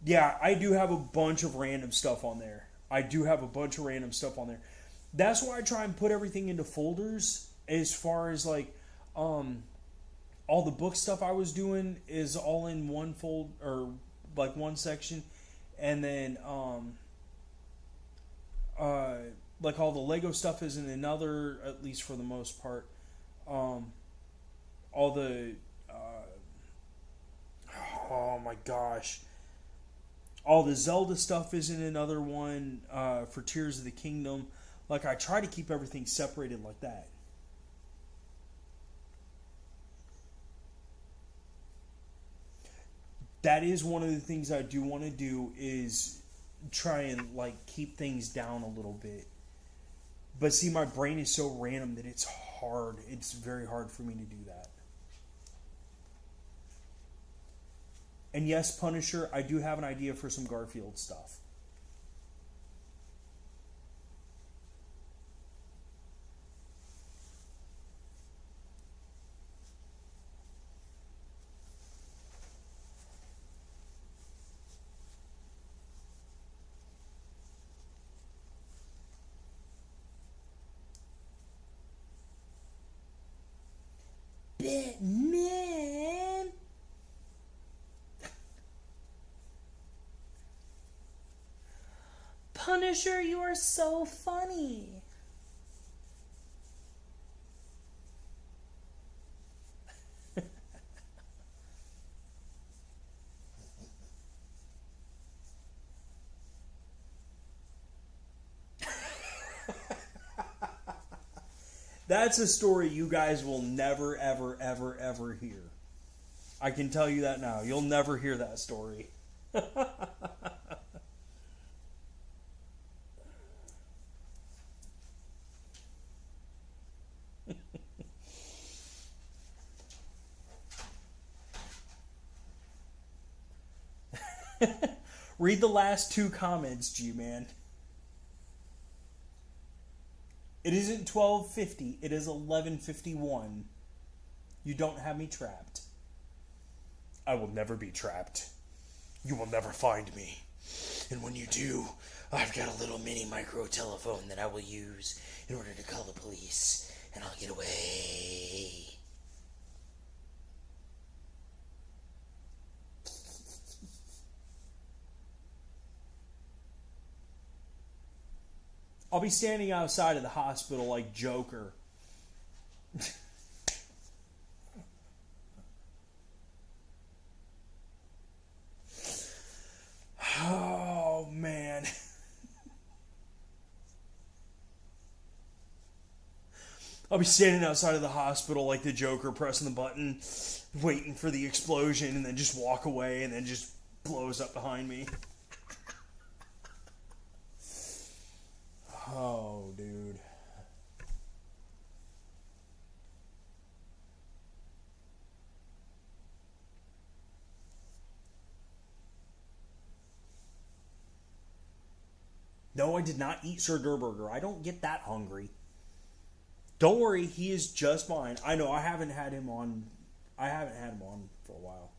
A: Yeah, I do have a bunch of random stuff on there. That's why I try and put everything into folders. As far as like, all the book stuff I was doing is all in one fold or like one section, and then like all the Lego stuff is in another, at least for the most part. All the oh my gosh. All the Zelda stuff is in another one for Tears of the Kingdom. Like, I try to keep everything separated like that. That is one of the things I do want to do is try and, like, keep things down a little bit. But see, my brain is so random that it's hard. It's very hard for me to do that. And yes, Punisher, I do have an idea for some Garfield stuff. Batman! Punisher, you are so funny. That's a story you guys will never, ever, ever, ever hear. I can tell you that now. You'll never hear that story. Read the last two comments, G-Man. It isn't 12:50. It is 11:51. You don't have me trapped. I will never be trapped. You will never find me. And when you do, I've got a little mini micro telephone that I will use in order to call the police, and I'll get away. I'll be standing outside of the hospital like Joker. Oh, man. I'll be standing outside of the hospital like the Joker, pressing the button, waiting for the explosion, and then just walk away, and then just blows up behind me. Oh, dude. No, I did not eat Subzeroburn. I don't get that hungry. Don't worry, he is just fine. I know, I haven't had him on for a while.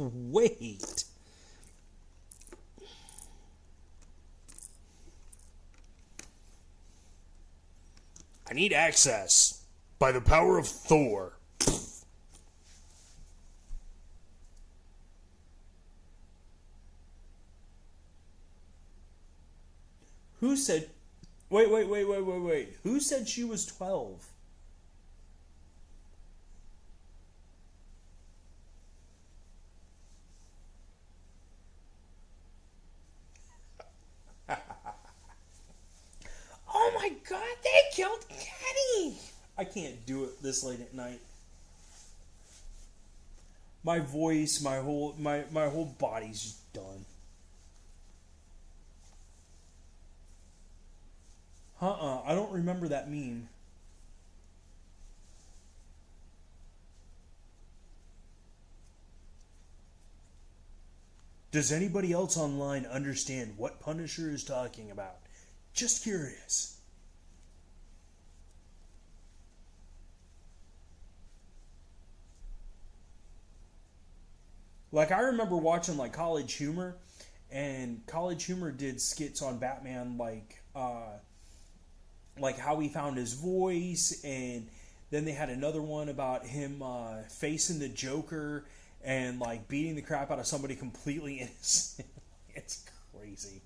A: Wait. I need access by the power of Thor. Who said... Wait. Who said she was 12? Oh my god, they killed Kenny! I can't do it this late at night. My voice, my whole body's just done. I don't remember that meme. Does anybody else online understand what Punisher is talking about? Just curious. Like, I remember watching, like, College Humor, and College Humor did skits on Batman, like how he found his voice, and then they had another one about him facing the Joker and, like, beating the crap out of somebody completely innocent. It's crazy.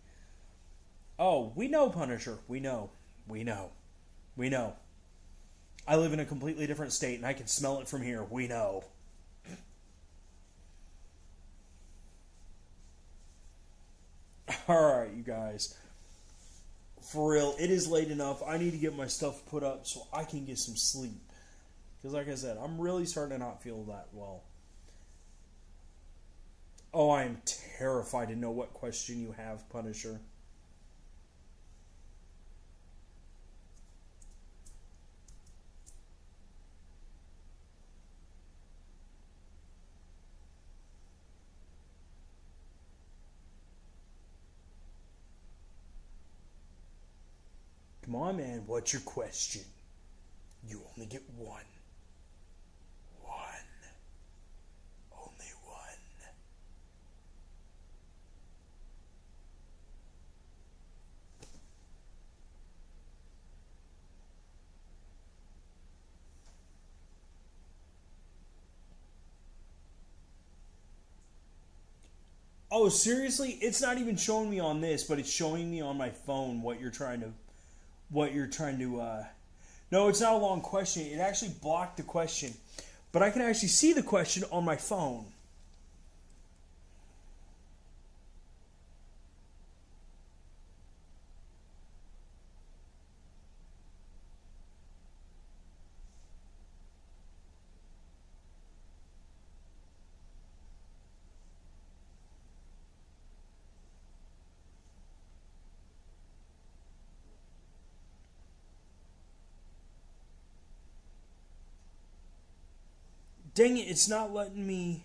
A: Oh, we know, Punisher. We know. I live in a completely different state, and I can smell it from here. We know. Alright, you guys. For real, it is late enough. I need to get my stuff put up so I can get some sleep. Because like I said, I'm really starting to not feel that well. Oh, I am terrified to know what question you have, Punisher. Come on, man. What's your question? You only get one. Only one. Oh, seriously? It's not even showing me on this, but it's showing me on my phone what you're trying to... No, it's not a long question. It actually blocked the question. But I can actually see the question on my phone. Dang it, it's not letting me...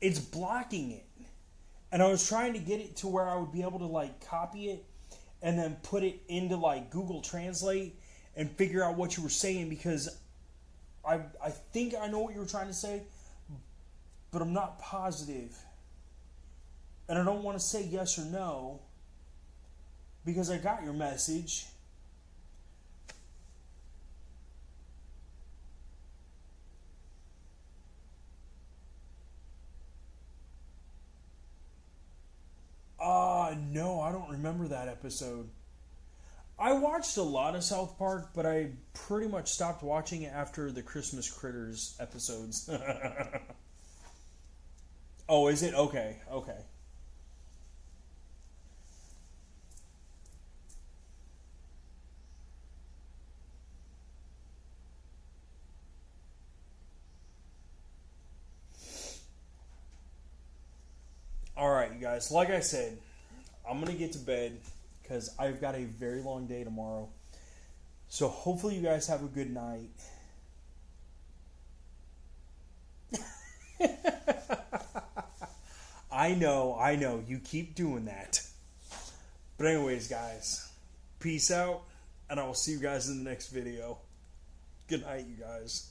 A: it's blocking it. And I was trying to get it to where I would be able to like copy it and then put it into like Google Translate and figure out what you were saying, because I think I know what you were trying to say, but I'm not positive. And I don't want to say yes or no because I got your message. No, I don't remember that episode. I watched a lot of South Park, but I pretty much stopped watching it after the Christmas Critters episodes. Oh, is it? Okay, okay. Alright, you guys, like I said, I'm going to get to bed because I've got a very long day tomorrow. So hopefully you guys have a good night. I know, you keep doing that. But anyways, guys, peace out, and I will see you guys in the next video. Good night, you guys.